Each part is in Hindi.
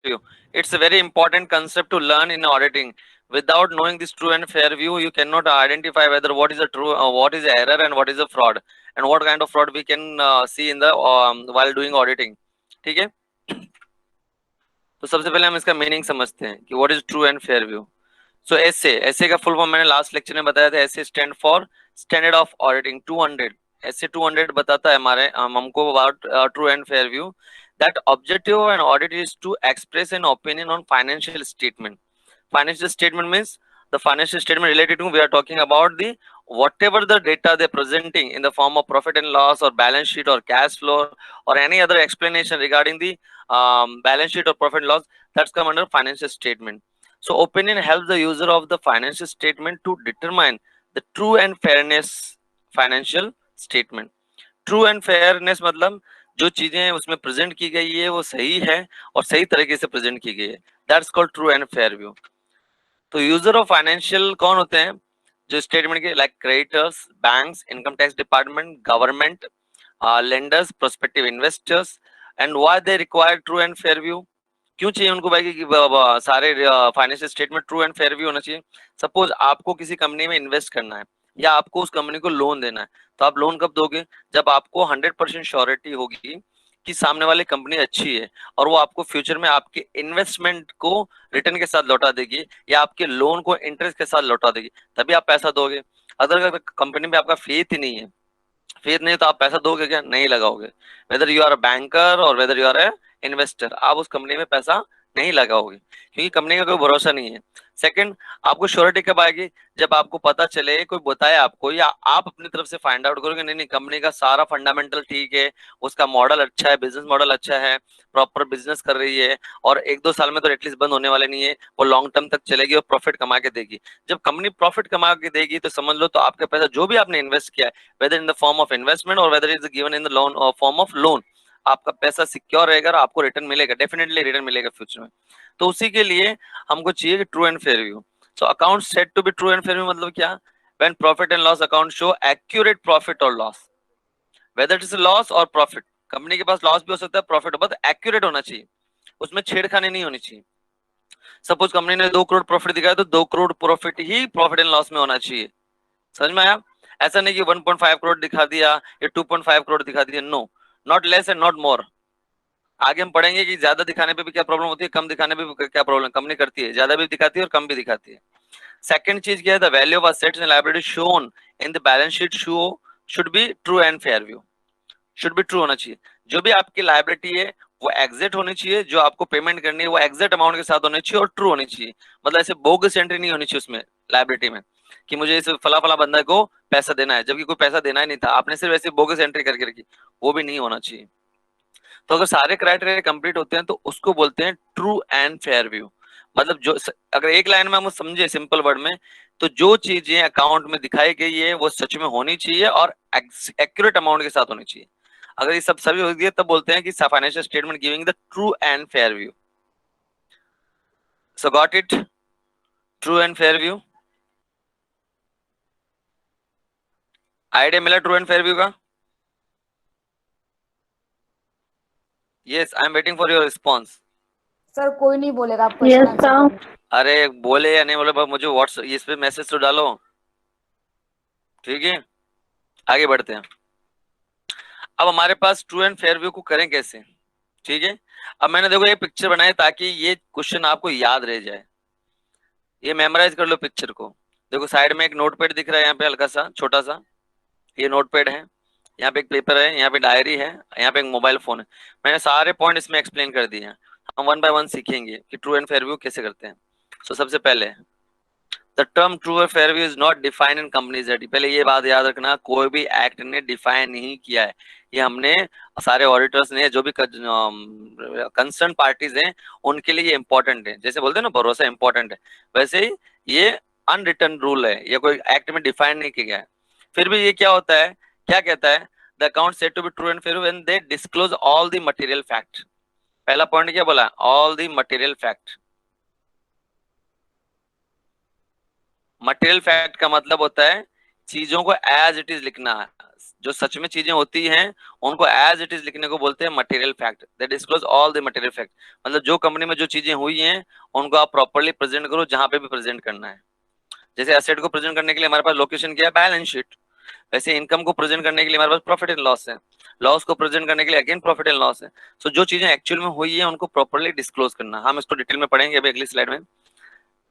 view. It's a very important concept to learn in auditing. Without knowing this true and fair view, you cannot identify whether what is a true, what is a error, and what is a fraud, and what kind of fraud we can see in the while doing auditing. ठीक है, तो सबसे पहले हम इसका मीनिंग समझते हैं कि what is true and fair view. So SA का फुल फॉर्म मैंने लास्ट लेक्चर में बताया था. SA stand for standard of auditing 200. SA 200 बताता है हमारे हमको about true and fair view. That objective and audit is to express an opinion on financial statement. Financial statement means the financial statement related to, we are talking about the whatever the data they're presenting in the form of profit and loss or balance sheet or cash flow or any other explanation regarding the balance sheet or profit and loss, that's come under financial statement. So opinion helps the user of the financial statement to determine the true and fairness financial statement. True and fairness मतलब जो चीजें उसमें प्रेजेंट की गई है वो सही है और सही तरीके से प्रेजेंट की गई है. That's called true and fair view. तो यूजर ऑफ फाइनेंशियल कौन होते हैं? जो स्टेटमेंट के like creditors, banks, income tax department, government, lenders, prospective investors. And why they require true and fair view? क्यों चाहिए उनको भाई कि सारे financial statement true and fair view होना चाहिए? सपोज आपको किसी कंपनी में इन्वेस्ट करना है या आपको उस कंपनी को लोन देना है, तो आप लोन कब दोगे? जब आपको 100% श्योरिटी होगी कि सामने वाली कंपनी अच्छी है और वो आपको फ्यूचर में आपके इन्वेस्टमेंट को रिटर्न के साथ लौटा देगी या आपके लोन को इंटरेस्ट के साथ लौटा देगी, तभी आप पैसा दोगे. अगर कंपनी में आपका फेथ ही नहीं है, फेथ नहीं तो आप पैसा दोगे क्या? नहीं लगाओगे. Whether you are a banker और whether you are a investor, आप उस कंपनी में पैसा नहीं लगाओगे क्योंकि कंपनी का कोई भरोसा नहीं है. सेकंड, आपको श्योरिटी कब आएगी? जब आपको पता चले, कोई बताए आपको या आप अपनी तरफ से फाइंड आउट करोगे नहीं नहीं कंपनी का सारा फंडामेंटल ठीक है, उसका मॉडल अच्छा है, बिजनेस मॉडल अच्छा है, प्रॉपर बिजनेस कर रही है और 1-2 साल में तो एटलीस्ट बंद होने वाले नहीं है, वो लॉन्ग टर्म तक चलेगी और प्रॉफिट कमा के देगी. जब कंपनी प्रॉफिट कमा के देगी तो समझ लो तो आपका पैसा जो भी आपने इन्वेस्ट किया है, whether in the form of investment or whether it's given in the loan or form of loan, आपका पैसा सिक्योर रहेगा और आपको रिटर्न मिलेगा, डेफिनेटली रिटर्न मिलेगा फ्यूचर में. तो उसी के लिए हमको चाहिए कि true and fair view. So account set to be true and fair view मतलब क्या? When profit and loss account show accurate profit और loss, whether it is loss और प्रॉफिट. कंपनी के पास लॉस भी हो सकता है, प्रॉफिट, बस एक्यूरेट होना चाहिए, उसमें छेड़खानी नहीं होनी चाहिए. सपोज कंपनी ने 2 करोड़ प्रॉफिट दिखाया तो 2 crore profit he profit and loss में होना चाहिए. समझ में आया? ऐसा नहीं कि 1.5 करोड़ दिखा दिया या 2.5 करोड़ दिखा दिया. No, not less and not more. आगे हम पढ़ेंगे कि ज्यादा दिखाने पे भी क्या प्रॉब्लम होती है, कम दिखाने पे भी क्या प्रॉब्लम कंपनी करती है, ज्यादा भी दिखाती है और कम भी दिखाती है. सेकंड चीज क्या है? The value of assets and liability shown in the balance sheet show should be true and fair view. Should be true होना चाहिए. जो भी आपकी लायबिलिटी है वो एग्जैक्ट होनी चाहिए, जो आपको पेमेंट करनी है वो एग्जैक्ट अमाउंट के साथ होनी चाहिए और ट्रू होनी चाहिए. मतलब ऐसे बोगस एंट्री नहीं होनी चाहिए उसमें लायबिलिटी में कि मुझे इस फला फला बंदा को पैसा देना है जबकि कोई पैसा देना ही नहीं था, आपने सिर्फ ऐसे बोगस एंट्री करके रखी, वो भी नहीं होना चाहिए. तो अगर सारे क्राइटेरिया कंप्लीट होते हैं तो उसको बोलते हैं ट्रू एंड फेयर व्यू. मतलब जो अगर एक लाइन में हम समझे सिंपल वर्ड में, तो जो चीजें अकाउंट में दिखाई गई है वो सच में होनी चाहिए और एक्यूरेट अमाउंट के साथ होनी चाहिए. अगर ये सब सभी हो गया तब बोलते हैं कि financial statement giving the true and fair view. So got it? True and fair view idea मिला ट्रू एंड फेयर व्यू का? Yes, I am waiting for your response. Sir कोई नहीं बोलेगा, आप क्वेश्चन आंसर करें. अरे बोले या नहीं बोले मुझे व्हाट्सएप इस पे मैसेज तो डालो. ठीक है, आगे बढ़ते हैं. अब हमारे पास ट्रू एंड फेयर व्यू को करें कैसे? ठीक है, अब मैंने देखो ये पिक्चर बनाई ताकि ये क्वेश्चन आपको याद रह जाए. ये मेमोराइज कर लो पिक्चर को. देखो साइड में एक नोटपैड दिख रहा है यहाँ पे हल्का सा छोटा सा, ये नोटपैड है, यहाँ पे एक पेपर है, यहाँ पे डायरी है, यहाँ पे एक मोबाइल फोन है. मैंने सारे पॉइंट इसमें एक्सप्लेन कर दिए हैं. हम वन बाय वन सीखेंगे कि ट्रू एंड फेयर व्यू कैसे करते हैं. तो सबसे पहले द टर्म ट्रू और fair view is not defined in companies act. पहले ये बात याद रखना, कोई भी एक्ट ने डिफाइन नहीं किया है. ये हमने सारे ऑडिटर्स ने, जो भी कंसर्न पार्टीज हैं उनके लिए ये इंपॉर्टेंट है. जैसे बोलते हैं ना भरोसा इंपॉर्टेंट है, वैसे ही ये अनरिटन रूल है, ये कोई एक्ट में डिफाइन नहीं किया गया है. फिर भी ये क्या होता है, क्या कहता है? The account said to be true and fair when they disclose all the material fact. पहला पॉइंट क्या बोला? All the material fact. Material fact का मतलब होता है चीजों को एज इट इज लिखना है, जो सच में चीजें होती हैं उनको एज इट इज लिखने को बोलते हैं material fact. They disclose all the material fact, मतलब जो कंपनी में जो चीजें हुई हैं उनको आप प्रॉपर्ली प्रेजेंट करो जहां पे भी प्रेजेंट करना है। जैसे एसेट को प्रेजेंट करने के लिए हमारे पास लोकेशन क्या है, बैलेंस शीट। वैसे इनकम को प्रेजेंट करने के लिए हमारे पास प्रॉफिट एंड लॉस है, लॉस को प्रेजेंट करने के लिए अगेन प्रॉफिट एंड लॉस है। सो जो चीजें एक्चुअल में हुई है उनको प्रॉपर्ली डिस्क्लोज करना। हम इसको डिटेल में पढ़ेंगे अभी अगली स्लाइड में।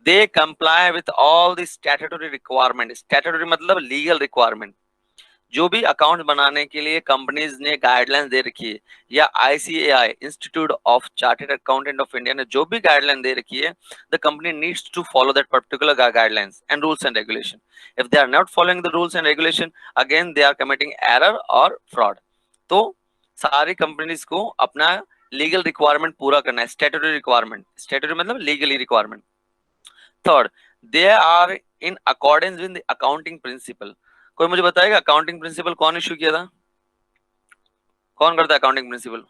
They comply with all the statutory requirement. Statutory मतलब लीगल रिक्वायरमेंट। जो भी अकाउंट बनाने के लिए कंपनीज ने गाइडलाइंस दे रखी है, या ICAI institute of chartered accountant of India ने जो भी गाइडलाइन दे रखी है, the company needs to follow that particular guidelines and rules and regulation. If they are not following the rules and regulation, again they are committing error और फ्रॉड। तो सारी कंपनीज को अपना लीगल रिक्वायरमेंट पूरा करना है, स्टैट्यूटरी रिक्वायरमेंट। स्टैट्यूटरी मतलब legally requirement. Third, they are in accordance with the accounting principle. कोई मुझे बताएगा अकाउंटिंग प्रिंसिपल कौन इशू किया था, कौन करता है अकाउंटिंग प्रिंसिपल,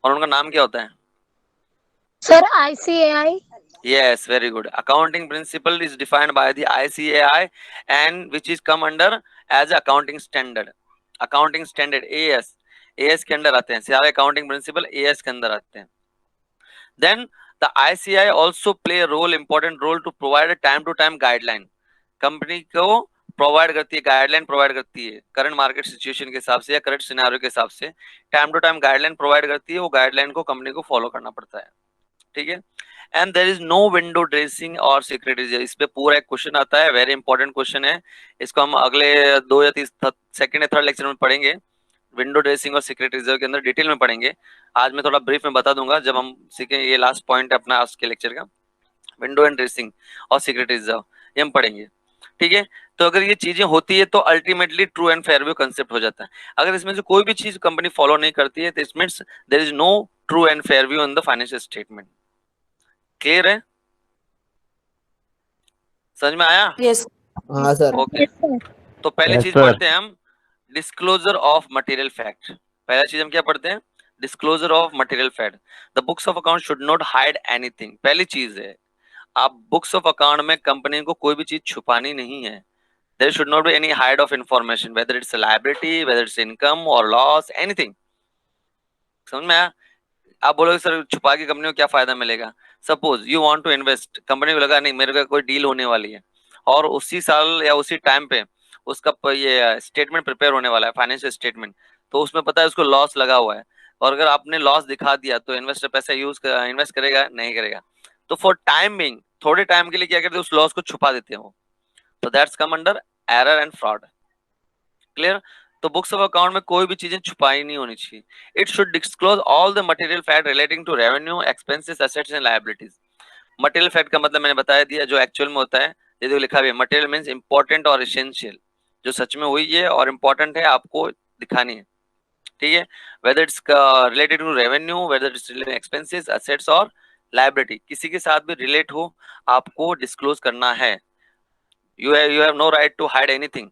और उनका नाम क्या होता है? Sir ICAI. Yes, very good. Accounting principle is defined by the ICAI and which is come under as accounting standard. Accounting standard AS, AS के अंदर आते हैं सारे accounting principle, AS के अंदर आते हैं। Then the ICAI also play a role, important role to provide a time to time guideline। Company को प्रोवाइड करती है, गाइडलाइन प्रोवाइड करती है करंट मार्केट सिचुएशन के हिसाब से या करंट सिनेरियो के हिसाब से time to time guideline provide करती है। वो गाइडलाइन को कंपनी को फॉलो करना पड़ता है, ठीक है। And there is no window dressing और सिक्योरिटीज। इस पे पूरा एक क्वेश्चन आता है, वेरी इंपॉर्टेंट क्वेश्चन है। इसको हम अगले 2 या 3 सेकंड या थर्ड लेक्चर में पढ़ेंगे। विंडो ड्रेसिंग और सिक्योरिटी रिजर्व के अंदर डिटेल में पढ़ेंगे। आज मैं थोड़ा ब्रीफ में बता दूंगा जब हम सीखें, ये लास्ट पॉइंट है अपना आज के लेक्चर का, विंडो एंड ड्रेसिंग और सिक्योरिटी रिजर्व, ये हम पढ़ेंगे, ठीक है। तो अगर ये चीजें होती है तो ultimately true and fair view concept हो जाता है। अगर इसमें से कोई भी चीज कंपनी फॉलो नहीं करती है तो it means there is no true and fair view in the financial statement. Clear है, समझ में आया? यस हाँ सर। ओके, तो पहली चीज पढ़ते हैं हम, डिस्क्लोजर ऑफ मटेरियल फैक्ट। पहला चीज हम क्या पढ़ते हैं, disclosure of material fact. The books of account should not hide anything. पहली चीज है, आप बुक्स ऑफ अकाउंट में कंपनी को कोई भी चीज छुपानी नहीं है। There should not be any hide of information, whether it's a liability, whether it's income और लॉस, एनीथिंग। समझ में आया? आप बोलोगे सर छुपा के कंपनी को क्या फायदा मिलेगा? Suppose you want to invest, company को लगा नहीं मेरे को कोई डील होने वाली है और उसी साल या उसी टाइम पे उसका ये स्टेटमेंट प्रिपेयर होने वाला है, फाइनेंशियल स्टेटमेंट, तो उसमें पता है उसको लॉस लगा हुआ है, और अगर आपने लॉस दिखा दिया तो इन्वेस्टर पैसा इन्वेस्ट करेगा? नहीं करेगा। तो फॉर टाइम बिंग, थोड़े टाइम के लिए क्या करते हैं, उस लॉस को छुपा देते हैं वो। तो that's come under error and fraud. Clear? तो बुक्स ऑफ अकाउंट में कोई भी चीजें छुपाई नहीं होनी चाहिए। It should disclose all the material fact relating to revenue, expenses, assets and liabilities. Material fact का मतलब मैंने बता दिया, जो एक्चुअल में होता है। ये जो लिखा हुआ है, मटेरियल मींस इंपॉर्टेंट और एसेंशियल, जो सच में हुई है और इंपॉर्टेंट है, आपको दिखानी है, ठीक है। Whether it's related to revenue, whether it's expenses, assets और लायबिलिटी, किसी के साथ भी रिलेट हो आपको डिस्क्लोज करना है। you have no right to hide anything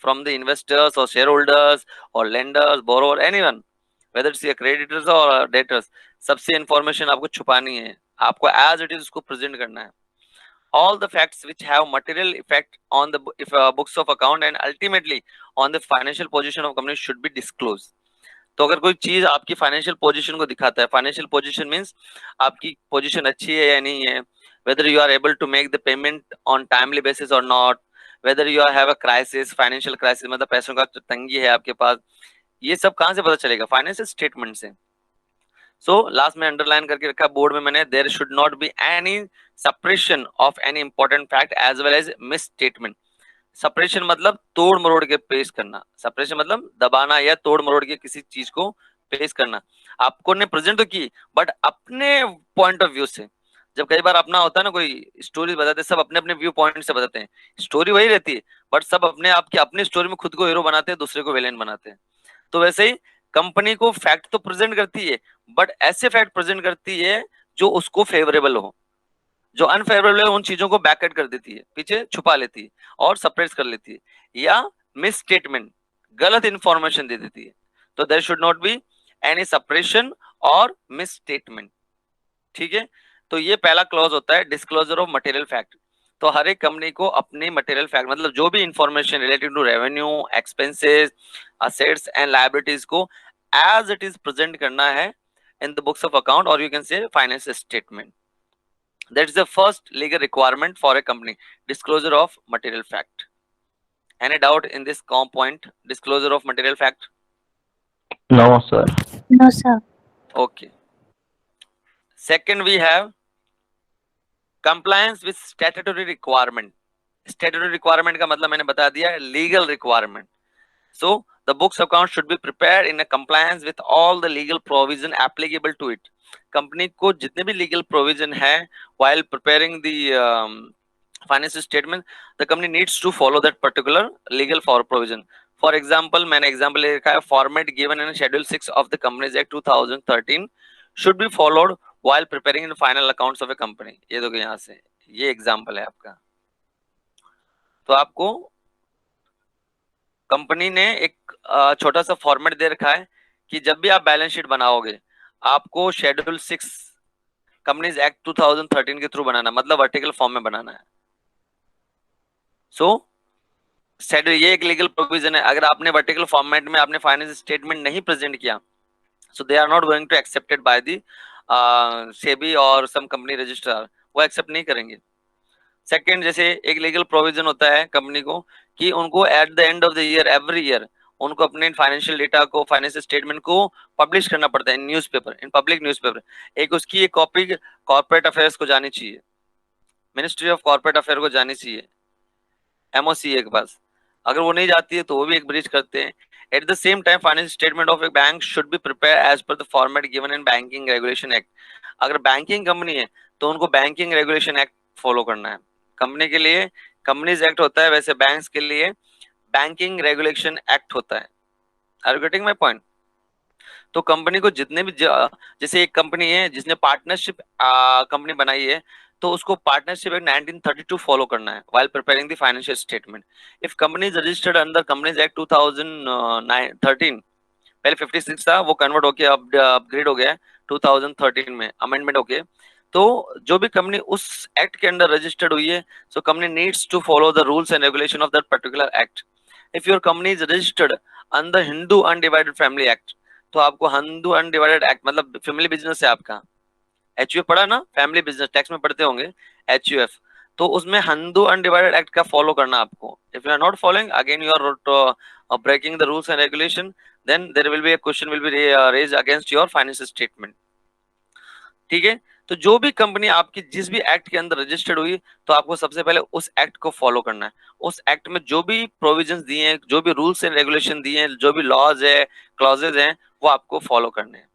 from the investors or shareholders or lenders, borrower, anyone, whether it's your creditors or debtors। सबसे इंफॉर्मेशन आपको छुपानी है, आपको एज इट इज उसको प्रेजेंट करना है। all the facts which have material effect on the books of account and ultimately on the financial position of company should be disclosed। तो अगर कोई चीज आपकी फाइनेंशियल पोजीशन को दिखाता है, फाइनेंशियल पोजीशन मींस आपकी पोजीशन अच्छी है या नहीं है, whether you are able to make the payment on timely basis or not, whether you have a crisis, financial crisis, मतलब पैसों का तंगी है आपके पास, ये सब कहां से पता चलेगा? फाइनेंशियल स्टेटमेंट से। सो लास्ट में अंडरलाइन करके रखा बोर्ड में मैंने, there should not be any suppression of any important fact as well as misstatement. Suppression मतलब तोड़ मरोड़ के पेश करना, सप्रेशन मतलब दबाना या तोड़ मरोड़ के किसी चीज को पेश करना। आपको ने प्रेजेंट तो की बट अपने पॉइंट ऑफ व्यू से। जब कई बार अपना होता है ना, कोई स्टोरी बताते हैं, सब अपने अपने व्यू पॉइंट से बताते हैं, स्टोरी वही रहती है बट सब अपने आप की अपनी स्टोरी में खुद को हीरो बनाते हैं, दूसरे को विलेन बनाते हैं। तो वैसे ही कंपनी को फैक्ट तो प्रेजेंट करती है बट ऐसे फैक्ट प्रेजेंट करती है जो उसको फेवरेबल हो, जो अनफेवरेबल है उन चीजों को बैकआउट कर देती है, पीछे छुपा लेती है और सप्रेस कर लेती है, या मिस स्टेटमेंट, गलत इंफॉर्मेशन दे देती है। तो there should not be any suppression और मिस स्टेटमेंट, ठीक है। तो ये पहला क्लॉज होता है डिस्क्लोजर ऑफ मटेरियल फैक्ट। तो हर एक कंपनी को अपनी मटेरियल फैक्ट मतलब जो भी information related to revenue, expenses, assets and liabilities को एज इट इज प्रेजेंट करना है in the books of account और you can say financial statement. That is the first legal requirement for a company, disclosure of material fact. Any doubt in this point, disclosure of material fact? No, sir. No, sir. Okay. Second, we have compliance with statutory requirement. Statutory requirement का मतलब मैंने बता दिया, legal requirement. So the books of accounts should be prepared in a compliance with all the legal provision applicable to it. Company को जितने भी लीगल प्रोविजन है while preparing the financial statement, the company needs to follow that particular legal provision. For example, मैंने example ले रखा है, format given in Schedule 6 of the Companies Act 2013 should be followed while preparing the final accounts of a company. ये देखो यहाँ से, ये example है आपका. तो आपको कंपनी ने एक छोटा सा फॉर्मेट दे रखा है कि जब भी आप बैलेंस शीट बनाओगे आपको शेड्यूल 6 कंपनीज एक्ट 2013 के थ्रू बनाना, मतलब वर्टिकल फॉर्म में बनाना है. सो शेड्यूल ये एक लीगल प्रोविजन है. अगर आपने वर्टिकल फॉर्मेट में आपने फाइनेंशियल स्टेटमेंट नहीं प्रेजेंट किया, so they are not going to accepted by the SEBI और सम कंपनी रजिस्ट्रार, वो एक्सेप्ट नहीं करेंगे. सेकंड, जैसे एक लीगल प्रोविजन होता है कंपनी को कि उनको eight the end of the year every year उनको अपने फाइनेंशियल डेटा को, फाइनेंशियल स्टेटमेंट को पब्लिश करना पड़ता है इन न्यूज़पेपर, इन पब्लिक न्यूज़पेपर. एक उसकी एक कॉपी कॉर्पोरेट अफेयर्स को जानी चाहिए, मिनिस्ट्री ऑफ कॉर्पोरेट अफेयर को जानी चाहिए, MOCA के पास. अगर वो नहीं जाती है तो वो भी एक ब्रीच करते हैं. At the same time financial statement of a bank should be prepare as per the format given in banking regulation act. अगर बैंकिंग कंपनी है तो उनको बैंकिंग रेगुलेशन एक्ट फॉलो करना है. कंपनी के लिए कंपनीज एक्ट होता है, वैसे बैंक्स के लिए बैंकिंग रेगुलेशन एक्ट होता है. Are you getting my point? तो कंपनी को जितने भी जैसे एक कंपनी है जिसने पार्टनरशिप कंपनी बनाई है तो उसको पार्टनरशिप एक्ट 1932 फॉलो करना है while preparing the financial statement. If company is registered under companies act 2013, पहले 56 था, वो कन्वर्ट होके अपग्रेड हो गया 2013 में, अमेंडमेंट होके. तो जो भी कंपनी उस एक्ट के अंडर रजिस्टर्ड हुई है, so company needs to follow the rules and regulation of that particular act. If your company is registered under Hindu undivided family act, तो आपको हिंदू अनडिवाइडेड एक्ट मतलब फैमिली बिजनेस है आपका, HUF पढ़ा ना, फैमिली बिजनेस टैक्स में पढ़ते होंगे HUF, तो उसमें हिंदू अनडिवाइडेड एक्ट का फॉलो करना आपको. If you are not following, again you are breaking the rules and regulation, then there will be a question will be raised against your financial statement. ठीक है? तो जो भी कंपनी आपकी जिस भी एक्ट के अंदर रजिस्टर्ड हुई, तो आपको सबसे पहले उस एक्ट को फॉलो करना है. उस एक्ट में जो भी प्रोविजंस दिए हैं, जो भी रूल्स एंड रेगुलेशन दिए हैं, जो भी लॉज है, क्लॉजेज हैं, वो आपको फॉलो करने हैं.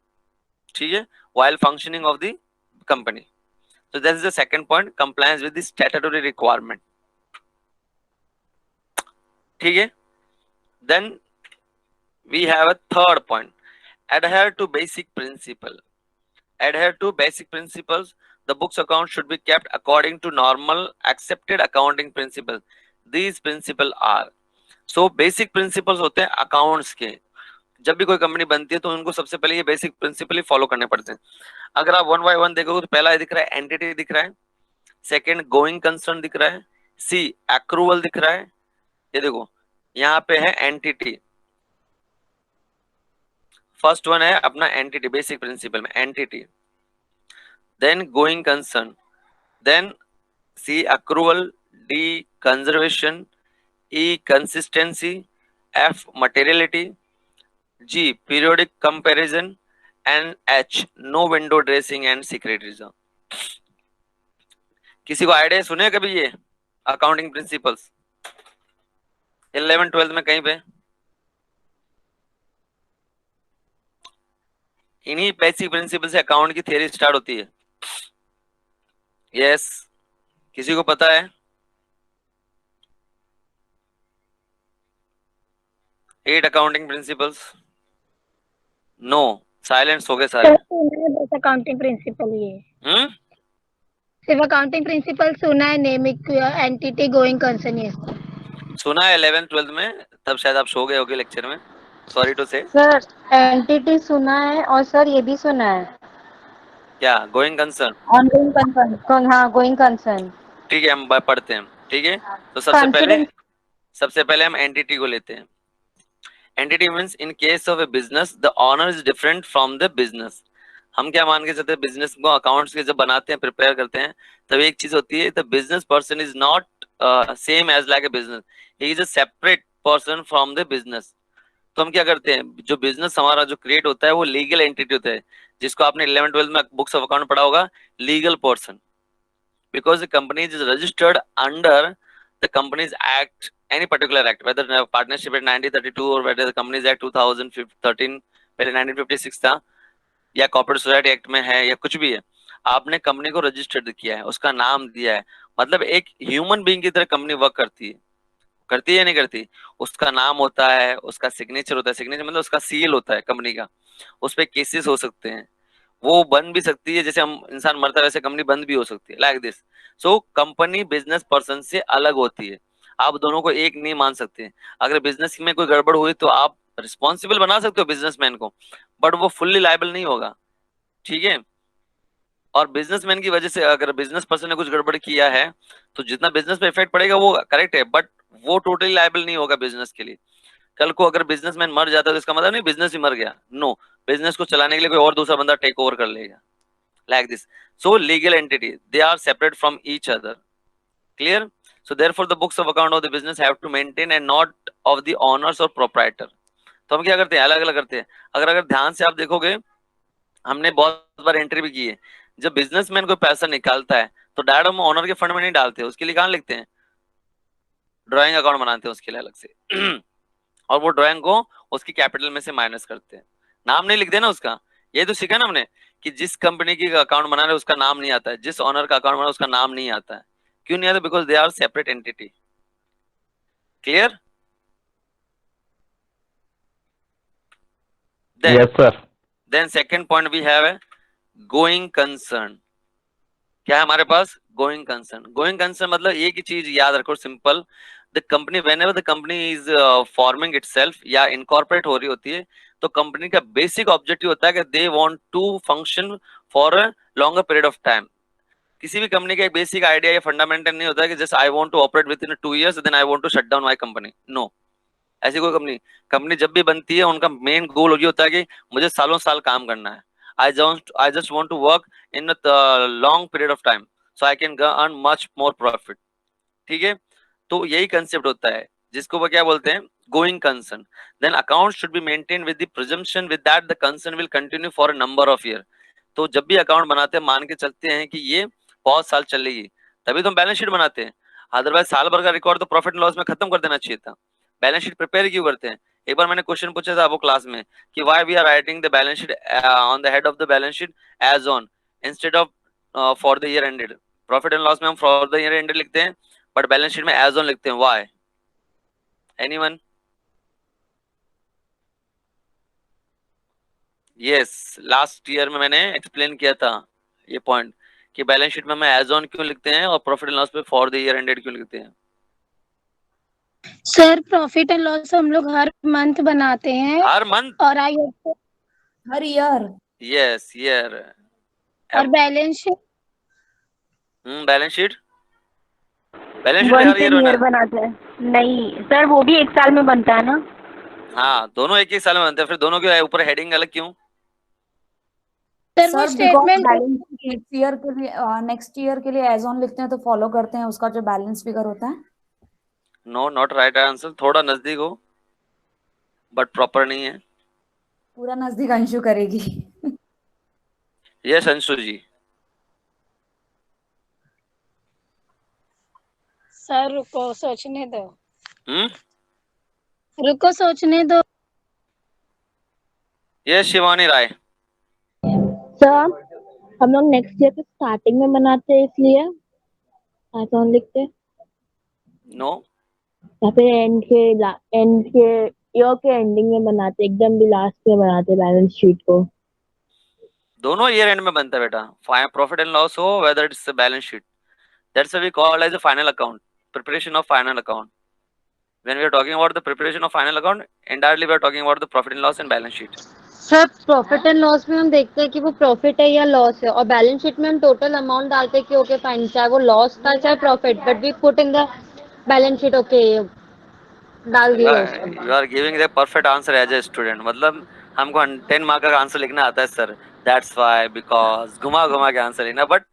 ठीक है? While functioning of the company. So that is the second point, compliance with the statutory requirement. ठीक है? Then we have a third point, adhere to basic principle. Adhere to basic principles. The books account should be kept according to normal accepted accounting principles. These principles are, so basic principles होते हैं accounts के. जब भी कोई कंपनी बनती है तो उनको सबसे पहले ये बेसिक प्रिंसिपल ही फॉलो करने पड़ते हैं. अगर आप 1 by 1 देखोगे तो पहला दिख रहा है एंटिटी दिख रहा है, सेकंड गोइंग कंसर्न दिख रहा है, सी एक्रूवल दिख रहा है. ये देखो यहाँ पे है एंटिटी, फर्स्ट वन है अपना एंटिटी, बेसिक प्रिंसिपल में entity, then going concern, then C accrual, D conservation, E consistency, F materiality, G periodic comparison, and H no window dressing and secretism. किसी को आइडिया सुने कभी ये अकाउंटिंग प्रिंसिपल्स 11th 12th में कहीं पे? इन्हीं बेसिक प्रिंसिपल से अकाउंट की थियरी स्टार्ट होती है. यस, किसी को पता है? 8 अकाउंटिंग प्रिंसिपल्स. नो, साइलेंस हो गए सारे. बस अकाउंटिंग प्रिंसिपल ये सिर्फ अकाउंटिंग प्रिंसिपल सुना है, नेम एंटिटी गोइंग कंसर्न ये सुना है 11th 12th में, तब शायद आप सो गए होगे लेक्चर में, सॉरी टू से. सर एंटिटी सुना है और सर ये भी सुना है क्या? Going concern. Ongoing concern. हाँ, गोइंग कंसर्न. ठीक है, हम पढ़ते हैं, ठीक है। तो सबसे पहले हम एंटिटी को लेते हैं। Entity means in case of a business the owner is different from the business. हम क्या मान के चलते हैं, बिजनेस को अकाउंट्स के जब बनाते हैं, प्रिपेयर करते हैं, तब एक चीज होती है, the business person is not same as like a business, he is a separate person from the business. तो हम क्या करते हैं, जो बिजनेस हमारा जो क्रिएट होता है वो लीगल एंटिटी होता है, जिसको आपने 11th-12th में बुक्स ऑफ अकाउंट पढ़ा होगा, legal person, because the company is registered under the Companies Act, any particular act, whether partnership at 1932 or whether the Companies Act 2013, पहले 1956 था, या कॉर्पोरेट सोसाइटी एक्ट में है, या कुछ भी है, आपने कंपनी को रजिस्टर्ड किया है, उसका नाम दिया है, मतलब एक ह्यूमन बीइंग की तरह कंपनी वर्क करती है या नहीं करती, उसका नाम होता है, उसका सिग्नेचर होता है, सिग्नेचर मतलब उसका सील होता है कंपनी का, उस पर केसेस हो सकते हैं, वो बंद भी सकती है, जैसे हम इंसान मरता है वैसे कंपनी बंद भी हो सकती है, like this. So company business person से अलग होती है, आप दोनों को एक नहीं मान सकते। अगर बिजनेस में कोई गड़बड़ हुई तो आप रिस्पॉन्सिबल बना सकते हो बिजनेसमैन को, बट वो फुल्ली लायबल नहीं होगा, ठीक है। और बिजनेसमैन की वजह से अगर बिजनेस पर्सन ने कुछ गड़बड़ किया है तो जितना बिजनेस पे इफेक्ट पड़ेगा वो करेक्ट है, बट वो टोटली लायबल नहीं होगा बिजनेस के लिए। कल को अगर बिजनेसमैन मर जाता है तो इसका मतलब नहीं बिजनेस ही मर गया, नो, बिजनेस को चलाने के लिए कोई और दूसरा बंदा टेक ओवर कर लेगा, like this. So legal entity, they are separate from each other. Clear? So therefore the books of account of the business have to maintain and not of the owners or proprietor. तो हम क्या करते हैं, अलग अलग करते हैं। अगर ध्यान से आप देखोगे, हमने बहुत बार एंट्री भी की है, जब बिजनेसमैन कोई पैसा निकालता है तो डायरेक्ट हम ओनर के फंड में नहीं डालते, उसके लिए कहाँ लिखते हैं, ड्राइंग अकाउंट बनाते हैं उसके लिए अलग से और वो ड्राइंग को उसकी कैपिटल में से माइनस करते हैं, नाम नहीं लिखते ना उसका। ये तो सीखा ना हमने कि जिस कंपनी की अकाउंट बना रहे उसका नाम नहीं आता है, जिस ओनर का अकाउंट बना उसका नाम नहीं आता है, क्यों नहीं आता, because they are separate entity. Clear? Yes, sir. Then second point we have है गोइंग कंसर्न। क्या है हमारे पास, गोइंग कंसर्न। गोइंग कंसर्न मतलब एक ही चीज याद रखो, simple, the company whenever the company is forming itself या इनकॉर्पोरेट हो रही होती है, तो कंपनी का बेसिक ऑब्जेक्टिव होता है कि they want to function for a longer period of time. किसी भी कंपनी का एक बेसिक आइडिया या फंडामेंटल नहीं होता है कि just I want to operate within 2 years then I want to shut down my company, no. ऐसी कोई कंपनी जब भी बनती है उनका मेन गोल ये होता है कि मुझे सालों साल काम करना है, I just want to work in long period of time so I can earn much more profit, ठीक है। तो यही कंसेप्ट होता है जिसको वो क्या बोलते हैं, going concern. Then account should be maintain with the presumption with that the concern will continue for a number of year. तो जब भी अकाउंट बनाते हैं मान के चलते हैं कि ये बहुत साल चलेगी, तभी तो हम बैलेंस शीट बनाते हैं, अदरवाइज साल भर का रिकॉर्ड तो प्रॉफिट एंड लॉस में खत्म कर देना चाहिए था। बैलेंस शीट प्रिपेयर क्यों करते हैं, एक बार मैंने क्वेश्चन पूछा था आपको क्लास में कि why we are writing the balance sheet on the head of the balance sheet as on instead of for the year ended. Profit and loss में हम फॉर द ईयर एंडेड लिखते हैं बट बैलेंस शीट में एज ऑन लिखते हैं, why? Anyone? Yes, last year में मैंने एक्सप्लेन किया था ये पॉइंट कि बैलेंस शीट में हम एज ऑन क्यों लिखते हैं और प्रॉफिट एंड लॉस पे फॉर द ईयर एंडेड क्यों लिखते हैं। सर प्रॉफिट एंड लॉस हम लोग हर मंथ बनाते हैं, हर मंथ और आई हर ईयर। Yes year. और बैलेंस शीट बैलेंस शीट हर ईयर ईयर बनाते हैं। नहीं सर, वो भी एक साल में बनता है ना। हाँ, दोनों एक ही साल में बनते हैं, फिर दोनों के ऊपर हेडिंग अलग क्यों? सर वो स्टेटमेंट नेक्स्ट ईयर के लिए एज ऑन लिखते हैं तो फॉलो करते हैं उसका जो बैलेंस फिगर होता है। नो, नॉट राइट आंसर, थोड़ा नजदीक हो बट प्रॉपर नहीं है। पूरा नजदीक अंशु करेगी। यस अंशु जी। सर रुको सोचने दो, हम्म, रुको सोचने दो। यस शिवानी राय। सर हम लोग नेक्स्ट ईयर के स्टार्टिंग में बनाते हैं इसलिए ऐसा ऑन लिखते हैं, नो, या फिर एंड के ईयर के एंडिंग में बनाते, एकदम भी लास्ट में बनाते बैलेंस शीट को। दोनों ईयर एंड में बनता है बेटा, प्रॉफिट एंड लॉस हो whether it's balance sheet, that's why we call as a final account, preparation of final account. When we are talking about the preparation of final account, entirely we are talking about the profit and loss and balance sheet. Sir profit and loss में हम देखते हैं कि वो प्रॉफिट है या लॉस है, और बैलेंस शीट में हम टोटल अमाउंट डालते हैं कि ओके फाइन, चाहे वो लॉस था चाहे profit, but we put in the balance sheet okay डाल यू दिया आर उसको। You are giving the perfect answer as a student, मतलब हमको 10 मार्क का आंसर लिखना आता है सर, दैट्स व्हाई, बिकॉज घुमा घुमा के आंसर लिखना, बट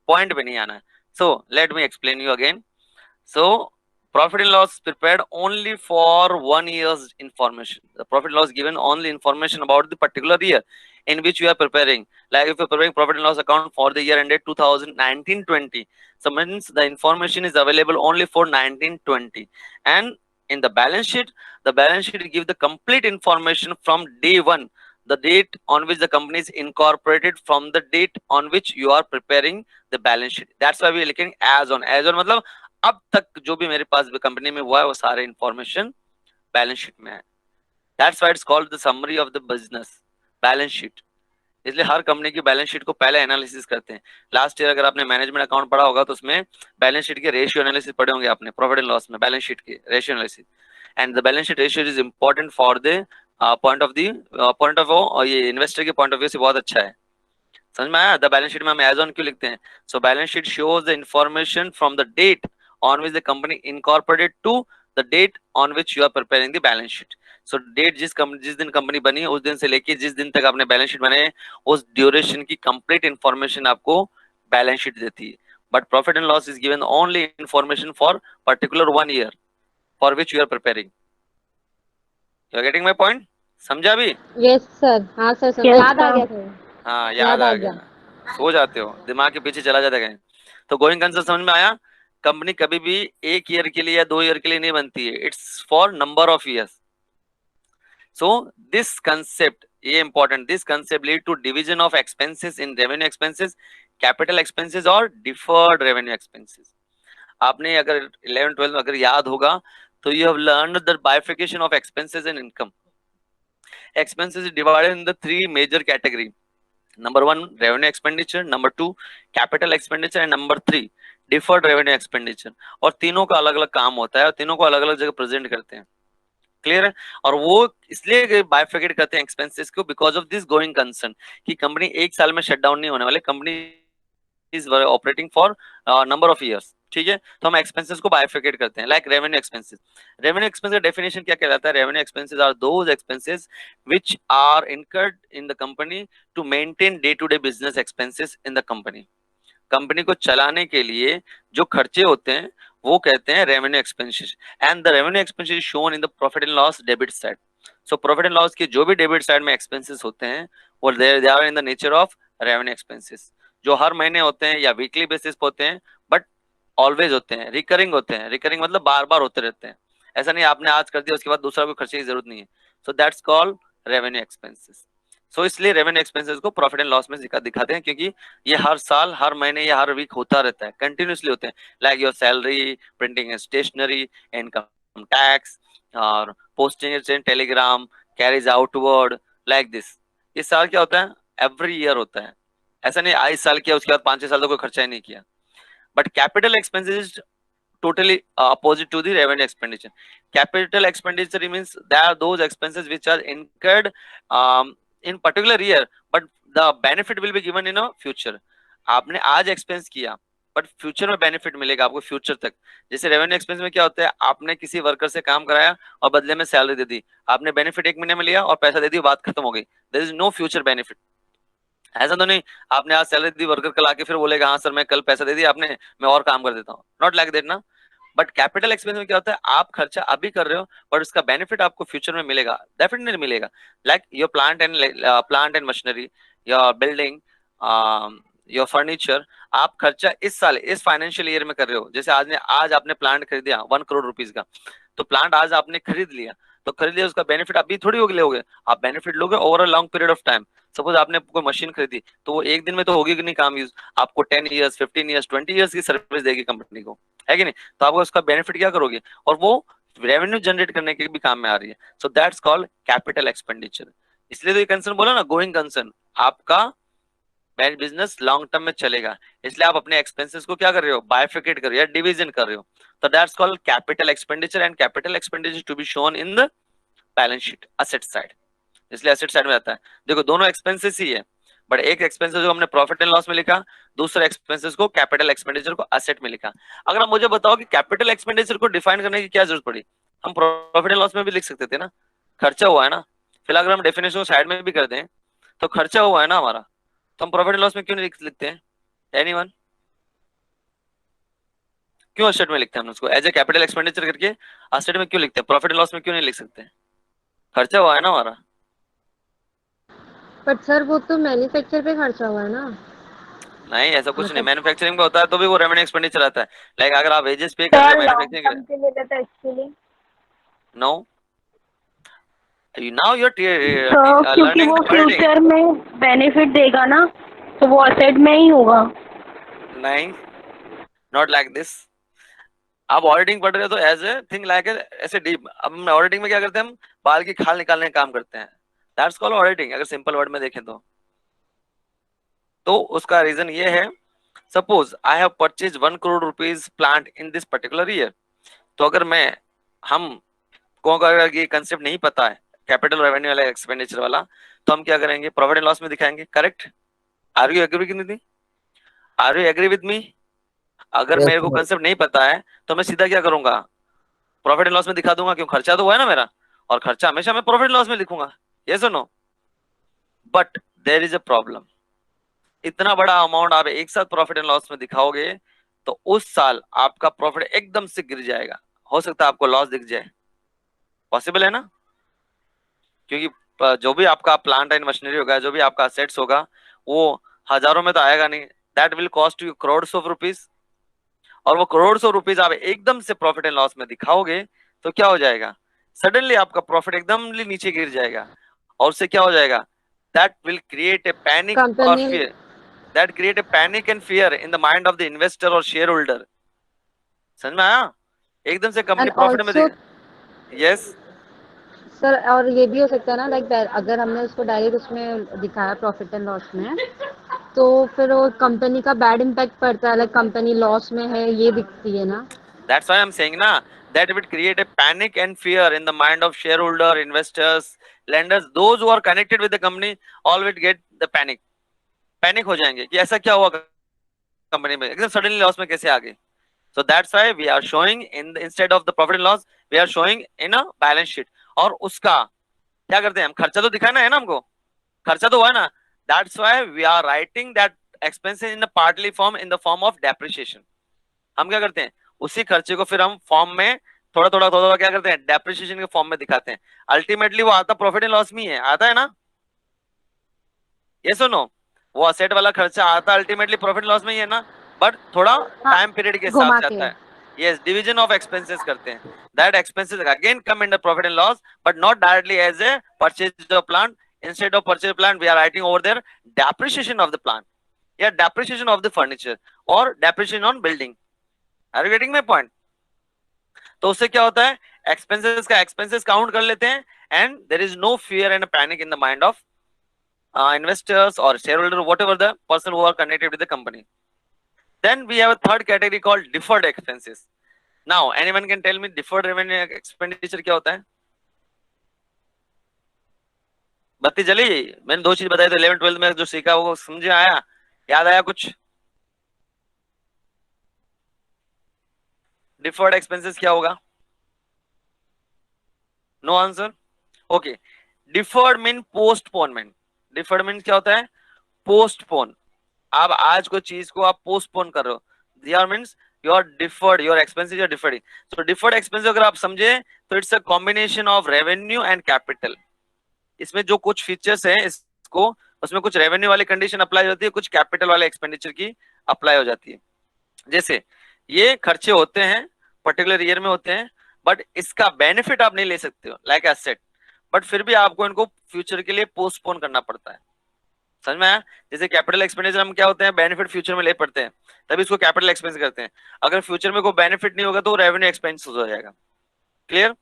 पॉइंट पे नहीं आना है। So let me explain you again. So profit and loss prepared only for 1 year's information. The profit and loss given only information about the particular year in which you are preparing. Like if you're preparing profit and loss account for the year ended 2019-20, so means the information is available only for 19-20. And in the balance sheet give the complete information from day one, the date on which the company is incorporated, from the date on which you are preparing the balance sheet. That's why we are looking as on. As on मतलब अब तक जो भी मेरे पास कंपनी में हुआ है वो सारे इंफॉर्मेशन बैलेंस शीट में है। That's why it's called the summary of the business, balance sheet. इसलिए हर कंपनी की बैलेंस शीट को पहले एनालिसिस करते हैं। लास्ट ईयर अगर आपने मैनेजमेंट अकाउंट पढ़ा होगा तो उसमें बैलेंस शीट के रेशियो एनालिसिस पढ़े होंगे आपने, प्रॉफिट एंड लॉस में बैलेंस शीट के ratio analysis. And the balance sheet ratio is important for the point of ये इन्वेस्टर के पॉइंट ऑफ व्यू से बहुत अच्छा है। समझ में आया? द बैलेंस शीट में हम एज ऑन क्यों लिखते हैं? So balance sheet shows the information from the date on which the company incorporated to the date on which you are preparing the balance sheet. So date जिस दिन कंपनी बनी उस दिन से लेके जिस दिन तक आपने बैलेंस शीट बनाए उस ड्यूरेशन की कंप्लीट इंफॉर्मेशन आपको बैलेंस शीट देती है। But profit and loss is given only information for particular 1 year for which you are preparing. You are getting my point? समझा भी? यस सर, हाँ सर समझ, याद आ गया सर। हाँ याद आ गया। सो जाते हो, दिमाग के पीछे चला जाता है। तो गोइंग कंसर्न समझ में आया? कंपनी कभी भी 1 ईयर के लिए या 2 ईयर के लिए नहीं बनती है, it's for number of years. So this concept, ये important, this concept lead to division of expenses in revenue expenses, capital expenses और डिफर्ड रेवेन्यू एक्सपेंसेस। आपने अगर 11-12 में अगर याद होगा तो you have learned the bifurcation of expenses and income. Expenses is divided in the 3 major category. Number 1, revenue expenditure. Number 2, capital expenditure. And number 3, deferred revenue expenditure. और तीनों का अलग अलग काम होता है और तीनों को अलग अलग जगह प्रेजेंट करते हैं। क्लियर है? और वो इसलिए बाइफिकेट करते हैं एक्सपेंसेस को because of this going concern कि कंपनी 1 साल में शट डाउन नहीं होने वाले, company is operating for number of years. ठीक है, तो हम एक्सपेंसेस को बाइफिकेट करते हैं। Like revenue expenses, revenue expense का डेफिनेशन क्या कहलाता है? Revenue expenses are those expenses which are incurred in the company to maintain day to day business expenses in the company. Company को चलाने के लिए जो खर्चे होते हैं वो कहते हैं revenue expenses. And the revenue expenses is shown in the profit and loss debit side. So profit and loss के जो भी डेबिट साइड में एक्सपेंसेस होते हैं वो they are in the nature of revenue expenses, जो हर महीने होते हैं या वीकली बेसिस पे होते हैं, बट ऑलवेज होते हैं, रिकरिंग होते हैं। रिकरिंग मतलब बार बार होते रहते हैं, ऐसा नहीं आपने आज कर दिया उसके बाद दूसरा कोई खर्चे की जरूरत नहीं है। So that's called revenue expenses. So इसलिए रेवेन्यू एक्सपेंसेस को प्रॉफिट एंड लॉस में दिखाते हैं क्योंकि ये हर साल, हर महीने या हर वीक होता रहता है, कंटिन्यूसली होते हैं। Like your salary, printing and stationery, income tax और posting and telegram, carriage outward, like this. ये साल क्या होता है? एवरी ईयर होता है। ऐसा नहीं इस साल किया उसके बाद 5-6 साल तक कोई खर्चा ही नहीं किया। But capital expenses totally opposite to the revenue expenditure. Capital expenditure means there are those expenses which are incurred in particular year, but the benefit will be given in a future. आपने आज एक्सपेंस किया बट फ्यूचर में बेनिफिट मिलेगा आपको फ्यूचर तक। जैसे रेवेन्यू एक्सपेंस में क्या होता है? आपने किसी वर्कर से काम कराया और बदले में सैलरी दे दी, आपने बेनिफिट 1 महीने में लिया और पैसा दे दी, बात खत्म हो गई। There is no future benefit. ऐसा तो नहीं आपने आज सैलरी दी, वर्कर कल आके फिर बोलेगा हाँ सर मैं कल पैसा दे दिया आपने, मैं और काम कर देता हूँ। नॉट लाइक दैट ना। बट कैपिटल एक्सपेंस में क्या होता है? आप खर्चा अभी कर रहे हो बट उसका बेनिफिट आपको फ्यूचर में मिलेगा, डेफिनेटली मिलेगा। Like your plant and machinery, your building, your furniture, आप खर्चा इस साल, इस फाइनेंशियल ईयर में कर रहे हो। जैसे आज आपने प्लांट खरीद दिया 1 करोड़ रुपीज का, तो प्लांट आज आपने खरीद लिया, तो खरीद लिया उसका बेनिफिट अभी थोड़ी लोगे, आप बेनिफिट लोगे over a long period of time. Suppose आपने कोई मशीन खरीदी तो वो एक दिन में तो होगी कि नहीं काम यूज, आपको 10 ईयर्स, 15 ईयर्स, 20 ईयर्स की सर्विस देगी कंपनी को, है कि नहीं? तो आपको उसका बेनिफिट क्या करोगे, और वो रेवेन्यू जनरेट करने के भी काम में आ रही है। So that's called capital expenditure. इसलिए तो ये कंसर्न बोला ना, गोइंग कंसर्न, आपका बिजनेस लॉन्ग टर्म में चलेगा, इसलिए आप अपने एक्सपेंसेस को क्या कर रहे हो? बाइफिकेट कर रहे हो, डिवीजन कर रहे हो। तो that's called capital expenditure and capital expenditure to be shown in the balance sheet, asset side. इसलिए एसेट साइड में आता है। देखो दोनों एक्सपेंसेस ही है, बट एक एक्सपेंसेस को हमने प्रॉफिट एंड लॉस में लिखा, दूसरा एक्सपेंसेस को कैपिटल एक्सपेंडिचर को एसेट में लिखा। अगर आप मुझे बताओ कि कैपिटल एक्सपेंडिचर को डिफाइन करने की क्या जरूरत पड़ी, हम प्रॉफिट एंड लॉस में भी लिख सकते थे ना, खर्चा हुआ है ना। फिलहाल अगर हम डेफिनेशन को साइड में भी कर दें तो खर्चा हुआ है ना हमारा, तो हम प्रॉफिट एंड लॉस में क्यों नहीं लिखते हैं? एनीवन? क्यों एसेट में लिखते हैं हम उसको एज ए कैपिटल एक्सपेंडिचर करके, एसेट में क्यों लिखते हैं? प्रॉफिट एंड लॉस में क्यों नहीं लिख सकते? खर्चा हुआ है ना हमारा। बट सर वो तो मैन्युफैक्चर पे खर्चा हुआ है ना। नहीं ऐसा कुछ नहीं, मतलब मैन्युफैक्चरिंग में होता है तो भी वो रेवेन्यू एक्सपेंडिचर आता है। लाइक अगर आप वेजेस पे कर रहे हो मैन्युफैक्चरिंग के लिए, के लिए था एक्चुअली। नो नाउ यू तो आर क्योंकि लर्निंग वो ऑडिटिंग। फ्यूचर में बेनिफिट देगा ना, तो वो असेट में ही होगा। नहीं, नॉट लाइक दिस। आप ऑडिटिंग पढ़ रहे हो तो एज ए थिंग लाइक ऐसे डीप। अब हम ऑडिटिंग में क्या करते हैं, हम बाल की खाल निकालने का काम करते हैं, दैट्स कॉल्ड ऑडिटिंग अगर सिंपल वर्ड में देखें तो उसका रीजन ये है, suppose I have purchase 1 crore rupees plant in this particular year. तो अगर मैं हम को अगर ये कंसेप्ट नहीं पता है कैपिटल रेवेन्यू वाला एक्सपेंडिचर वाला, तो हम क्या करेंगे, प्रॉफिट एंड लॉस में दिखाएंगे। Correct? Are you agree with me? Are you agree with me? अगर Yes, मेरे को sir. कंसेप्ट नहीं पता है तो मैं सीधा क्या करूंगा, प्रॉफिट एंड लॉस में दिखा दूंगा, क्यों खर्चा तो हुआ है ना मेरा, और खर्चा हमेशा मैं प्रॉफिट एंड लॉस में लिखूंगा। यस और no? But there is a problem, इतना बड़ा अमाउंट आप एक साथ प्रॉफिट एंड लॉस में दिखाओगे तो उस साल आपका प्रॉफिट एकदम से गिर जाएगा, हो सकता है आपको लॉस दिख जाए। पॉसिबल है ना? क्योंकि जो भी आपका प्लांट एंड मशीनरी होगा, जो भी आपका असेट्स होगा, वो हजारों में तो आएगा नहीं, that will cost you crores of rupees. और वो करोड़्स ऑफ रुपीज आप एकदम से प्रॉफिट एंड लॉस में दिखाओगे तो क्या हो जाएगा, सडनली आपका प्रॉफिट एकदम नीचे गिर जाएगा, और उससे क्या हो जाएगा, that will create a panic और company fear, that create a panic and fear in the mind of the investor or shareholder। समझ में आया? एकदम से कंपनी एंड प्रॉफिट में ऑल्सो यस। सर और ये भी हो सकता है ना, लाइक अगर हमने उसको डायरेक्ट उसमें दिखाया प्रॉफिट एंड लॉस में, तो फिर वो कंपनी का बैड इम्पैक्ट पड़ता है, लाइक कंपनी लॉस में है ये दिखती है ना। That's why I'm saying ना, that would create a panic and fear in the mind of shareholder, investors, lenders, those who are connected with the company, all will get the panic हो जाएंगे कि ऐसा क्या हुआ कंपनी में, एकदम सडनली लॉस में कैसे आ गए। So that's why we are showing in the, instead of the profit and loss, we are showing in a balance sheet। और उसका क्या करते हैं हम, खर्चा तो दिखाना है ना हमको, खर्चा तो हुआ है ना, that's why we are writing that expenses in a partly form in the form of depreciation। हम क्या करते हैं, उसी खर्चे को फिर हम फॉर्म में थोड़ा थोड़ा क्या करते हैं, डेप्रिसिएशन के फॉर्म में दिखाते हैं। अल्टीमेटली वो आता प्रॉफिट एंड लॉस में ही है, आता है ना? ये सुनो, वो असेट वाला खर्चा आता अल्टीमेटली प्रॉफिट लॉस में ही है ना, बट थोड़ा टाइम पीरियड के हिसाब से आता है। यस, डिवीजन ऑफ एक्सपेंसेस करते हैं, that expenses again come in the profit and loss, but not directly as a purchase of plant. Instead of purchase plant we are writing over there depreciation of the plant या डेप्रिसिएशन ऑफ द फर्नीचर और depreciation on building. Are you getting my point? तो उससे क्या होता है, एक्सपेंसेस का एक्सपेंसेस काउंट कर लेते हैं, and there is no fear and panic in the mind of investors or shareholder, whatever the person who are connected with the company। Then we have a third category called deferred expenses। Now anyone can tell me deferred revenue expenditure क्या होता है? बत्ती जली? मैंने दो चीज बताई तो 11th 12th में जो सीखा वो समझे, आया, याद आया कुछ? डिफर्ड एक्सपेंसेस क्या होगा? No answer? Okay, deferred mean postponement. Deferred mean क्या होता है? पोस्टपोन। आप आज को चीज को आप पोस्टपोन कर रहे हो, there means you are deferred, your expenses are deferred. So deferred expenses अगर आप समझे तो it's a combination of revenue and capital. इसमें जो कुछ फीचर्स हैं इसको, उसमें कुछ रेवेन्यू वाली कंडीशन अप्लाई होती है, कुछ कैपिटल वाले एक्सपेंडिचर की अप्लाई हो जाती है। जैसे ये खर्चे होते हैं पर्टिकुलर ईयर में होते हैं, बट इसका बेनिफिट आप नहीं ले सकते हो लाइक एसेट, बट फिर भी आपको इनको फ्यूचर के लिए पोस्टपोन करना पड़ता है। समझ में आया? जैसे कैपिटल एक्सपेंडिचर हम क्या होते हैं, बेनिफिट फ्यूचर में ले पड़ते हैं, तभी इसको कैपिटल एक्सपेंस करते हैं। अगर फ्यूचर में कोई बेनिफिट नहीं होगा तो रेवेन्यू एक्सपेंस हो जाएगा। क्लियर?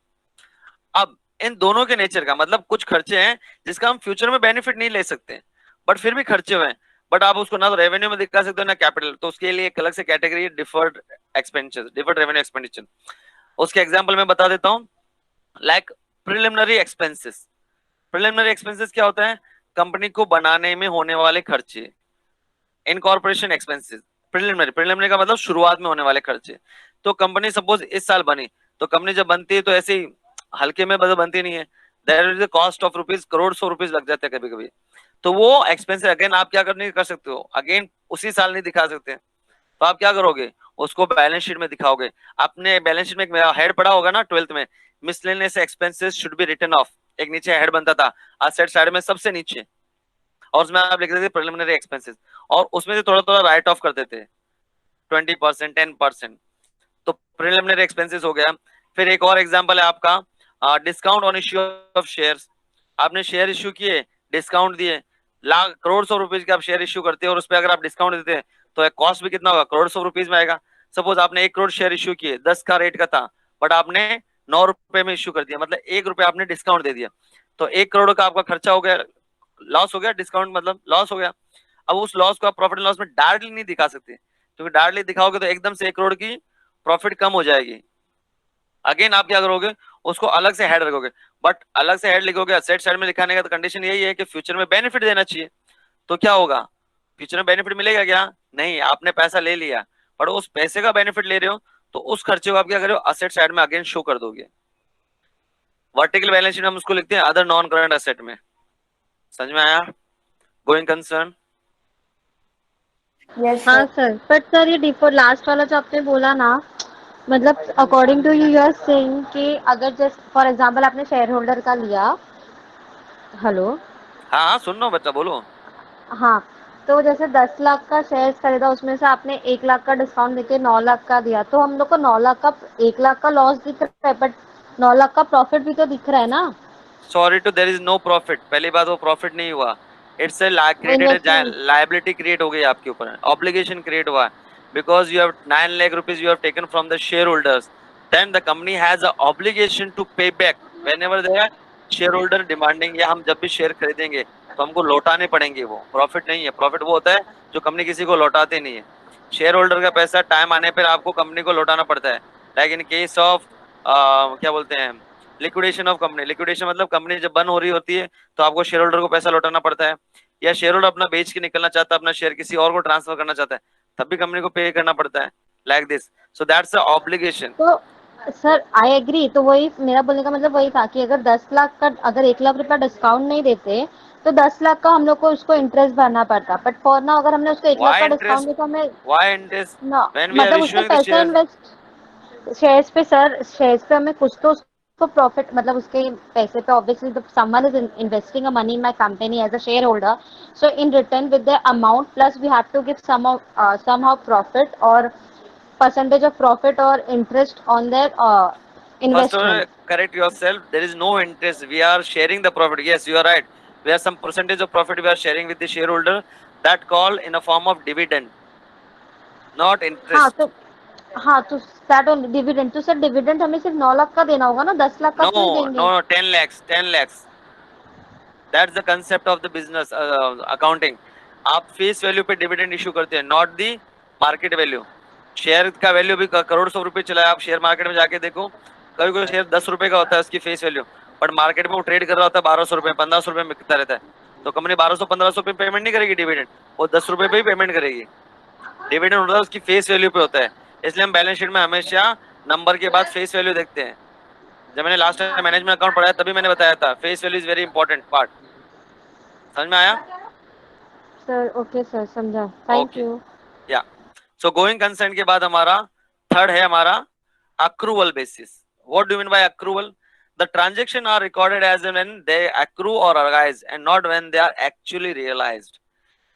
अब इन दोनों के नेचर का मतलब, कुछ खर्चे हैं जिसका हम फ्यूचर में बेनिफिट नहीं ले सकते बट फिर भी खर्चे हुए हैं, बट आप उसको ना तो रेवेन्यू में दिखा सकते हो ना कैपिटल, तो उसके लिए एक अलग से कैटेगरी है deferred expenditure, deferred revenue expenditure. उसके एग्जांपल मैं बता देता हूं, like preliminary expenses. Preliminary expenses क्या होता है? कंपनी को बनाने में होने वाले खर्चे, इनकॉर्पोरेशन एक्सपेंसेस। प्रिलिमिनरी का मतलब शुरुआत में होने वाले खर्चे। तो कंपनी सपोज इस साल बनी, तो कंपनी जब बनती है तो ऐसे ही हल्के में बनती नहीं है, there is the cost of rupees, crore सौ रुपीज लग जाते हैं कभी कभी। तो वो एक्सपेंस अगेन आप क्या करने कर सकते हो, अगेन उसी साल नहीं दिखा सकते, तो आप क्या करोगे, उसको बैलेंस शीट में दिखाओगे। आपने बैलेंस शीट में एक मेरा हेड पढ़ा होगा ना 12th में, miscellaneous expenses should be written off, एक नीचे हेड बनता था असेट साइड में सबसे नीचे, और उसमें आप लिख देते थे प्रिलिमिनरी एक्सपेंसेस, और उसमें से थोड़ा थोड़ा राइट ऑफ कर देते 20%, 10%। तो प्रिलिमिनरी एक्सपेंसेस हो गया। फिर एक और एग्जांपल है आपका discount on issue of shares. आपने शेयर इश्यू किए, डिस्काउंट दिए, लाख करोड़ सौ रुपीज के आप शेयर इश्यू करते हैं, और उस पर अगर आप डिस्काउंट देते हैं तो कॉस्ट भी कितना होगा, करोड़ सौ रुपीज में आएगा। सपोज आपने 1 करोड़ शेयर इश्यू किए, 10 का रेट का था, बट आपने 9 रुपए में इश्यू कर दिया, मतलब 1 रुपए आपने डिस्काउंट दे दिया, तो 1 करोड़ का आपका खर्चा हो गया, लॉस हो गया, डिस्काउंट मतलब लॉस हो गया। अब उस लॉस को आप प्रॉफिट एंड लॉस में डायरेक्टली नहीं दिखा सकते, क्योंकि डायरेक्टली दिखाओगे तो एकदम से 1 करोड़ की प्रॉफिट कम हो जाएगी। अगेन आप क्या करोगे, उसको अलग से हेड रखोगे, बट अलग से हेड लिखोगे असेट साइड में लिखाने का तो कंडीशन यही है कि फ्यूचर में बेनिफिट देना चाहिए। तो क्या होगा, फ्यूचर में बेनिफिट मिलेगा क्या? नहीं, आपने पैसा ले लिया, पर उस पैसे का बेनिफिट ले रहे हो, तो उस खर्चे को आप क्या करो, असेट साइड में अगेन शो कर दोगे। वर्टिकल बैलेंस शीट हम उसको लिखते हैं अदर नॉन करंट असेट में। समझ में आया? Going concern? यस हाँ सर, बट सर ये डिफॉल्ट लास्ट वाला जो आपने बोला ना, मतलब according to you are saying कि अगर जस्ट फॉर एग्जांपल आपने शेयर होल्डर का लिया, हेलो, हाँ हाँ सुन रहा हूँ बच्चा, बोलो। हाँ, तो जैसे 10 लाख का शेयर्स खरीदा, उसमें से आपने 1 लाख का डिस्काउंट देके 9 लाख का दिया, तो हम लोग को 9 लाख का 1 लाख का लॉस दिख रहा है, बट 9 लाख का प्रॉफिट भी तो दिख रहा है ना। Sorry to, there is no profit. पहली बात, वो प्रॉफिट नहीं हुआ, it's a created investment. Liability create हो गई आपके ऊपर, ऑब्लिगेशन क्रिएट हुआ, because you have 9 lakh rupees you have taken from the share holders, then the company has a obligation to pay back whenever they are share holder demanding, या हम जब भी शेयर खरीदेंगे तो हमको लौटाने पड़ेंगे। वो प्रॉफिट नहीं है, प्रॉफिट वो होता है जो कंपनी किसी को लौटाते नहीं है। शेयर होल्डर का पैसा टाइम आने पर आपको कंपनी को लौटाना पड़ता है, लाइक इन केस ऑफ क्या बोलते हैं, लिक्विडेशन ऑफ कंपनी। लिक्विडेशन मतलब कंपनी जब बंद हो रही होती है तो आपको शेयर होल्डर को पैसा लौटाना पड़ता है, या शेयर होल्डर अपना बेच के निकलना चाहता है, अपना शेयर किसी और को ट्रांसफर करना चाहता है, तब भी कंपनी को पे करना पड़ता है, like this. So that's a obligation. तो सर आई एग्री, तो वही मेरा बोलने का मतलब वही था कि अगर 10 लाख का, अगर 1 लाख रुपया डिस्काउंट नहीं देते तो 10 लाख का हम लोग को उसको इंटरेस्ट भरना पड़ता, बट फॉर नाउ अगर हमने उसको 1 लाख Why का interest? डिस्काउंट दिया तो हमें Why interest? ना, When we are मतलब उसमें issuing the पैसा shares. इन्वेस्ट शेयर्स पे, सर शेयर्स पे हमें कुछ तो उसको प्रॉफिट, मतलब उसके पैसे पे obviously someone is investing a money in my company as a shareholder, so in return with the amount plus we have to give somehow profit or percentage of profit or interest on their First of all, investment. correct yourself. There is no interest. We are sharing the profit. Yes, you are right. We have some percentage of profit we are sharing with the shareholder. That call in a form of dividend, not हाँ interest. तो हाँ तो दैट ओनली डिविडेंड, तो सर डिविडेंड हमें सिर्फ 9 लाख का देना होगा ना, 10 लाख का No, क्यों देंगे? no, 10 lakhs, 10 lakhs. That's the concept of the business accounting. आप फेस वैल्यू पे डिविडेंड इशू करते हैं, not the market value. Share का वैल्यू भी करोड़ सौ रुपए चला है, आप शेयर मार्केट में जाके देखो, कभी कोई शेयर 10 रुपए का होता है उसकी फेस वैल्यू, बट मार्केट में वो ट्रेड कर रहा होता है 1200 रुपए, 1500 रुपए में बिकता रहता है, तो कंपनी 1200-1500 रुपए पेमेंट नहीं करेगी डिविडेंड, वो 10 रुपए पे ही पेमेंट करेगी। डिविडेंड होता है उसकी फेस वैल्यू पे होता है, इसलिए हम बैलेंस शीट में हमेशा नंबर के बाद फेस वैल्यू देखते हैं। जब मैंने लास्ट टाइम मैनेजमेंट अकाउंट पढ़ाया तभी मैंने बताया था, face value is very important part. समझ में आया? सर ओके सर, समझा, थैंक Okay. यू। या सो गोइंग कंसर्न के बाद हमारा थर्ड है हमारा accrual basis. What do mean by accrual? The transaction are recorded as when they accrue और arise and not when they are actually realised.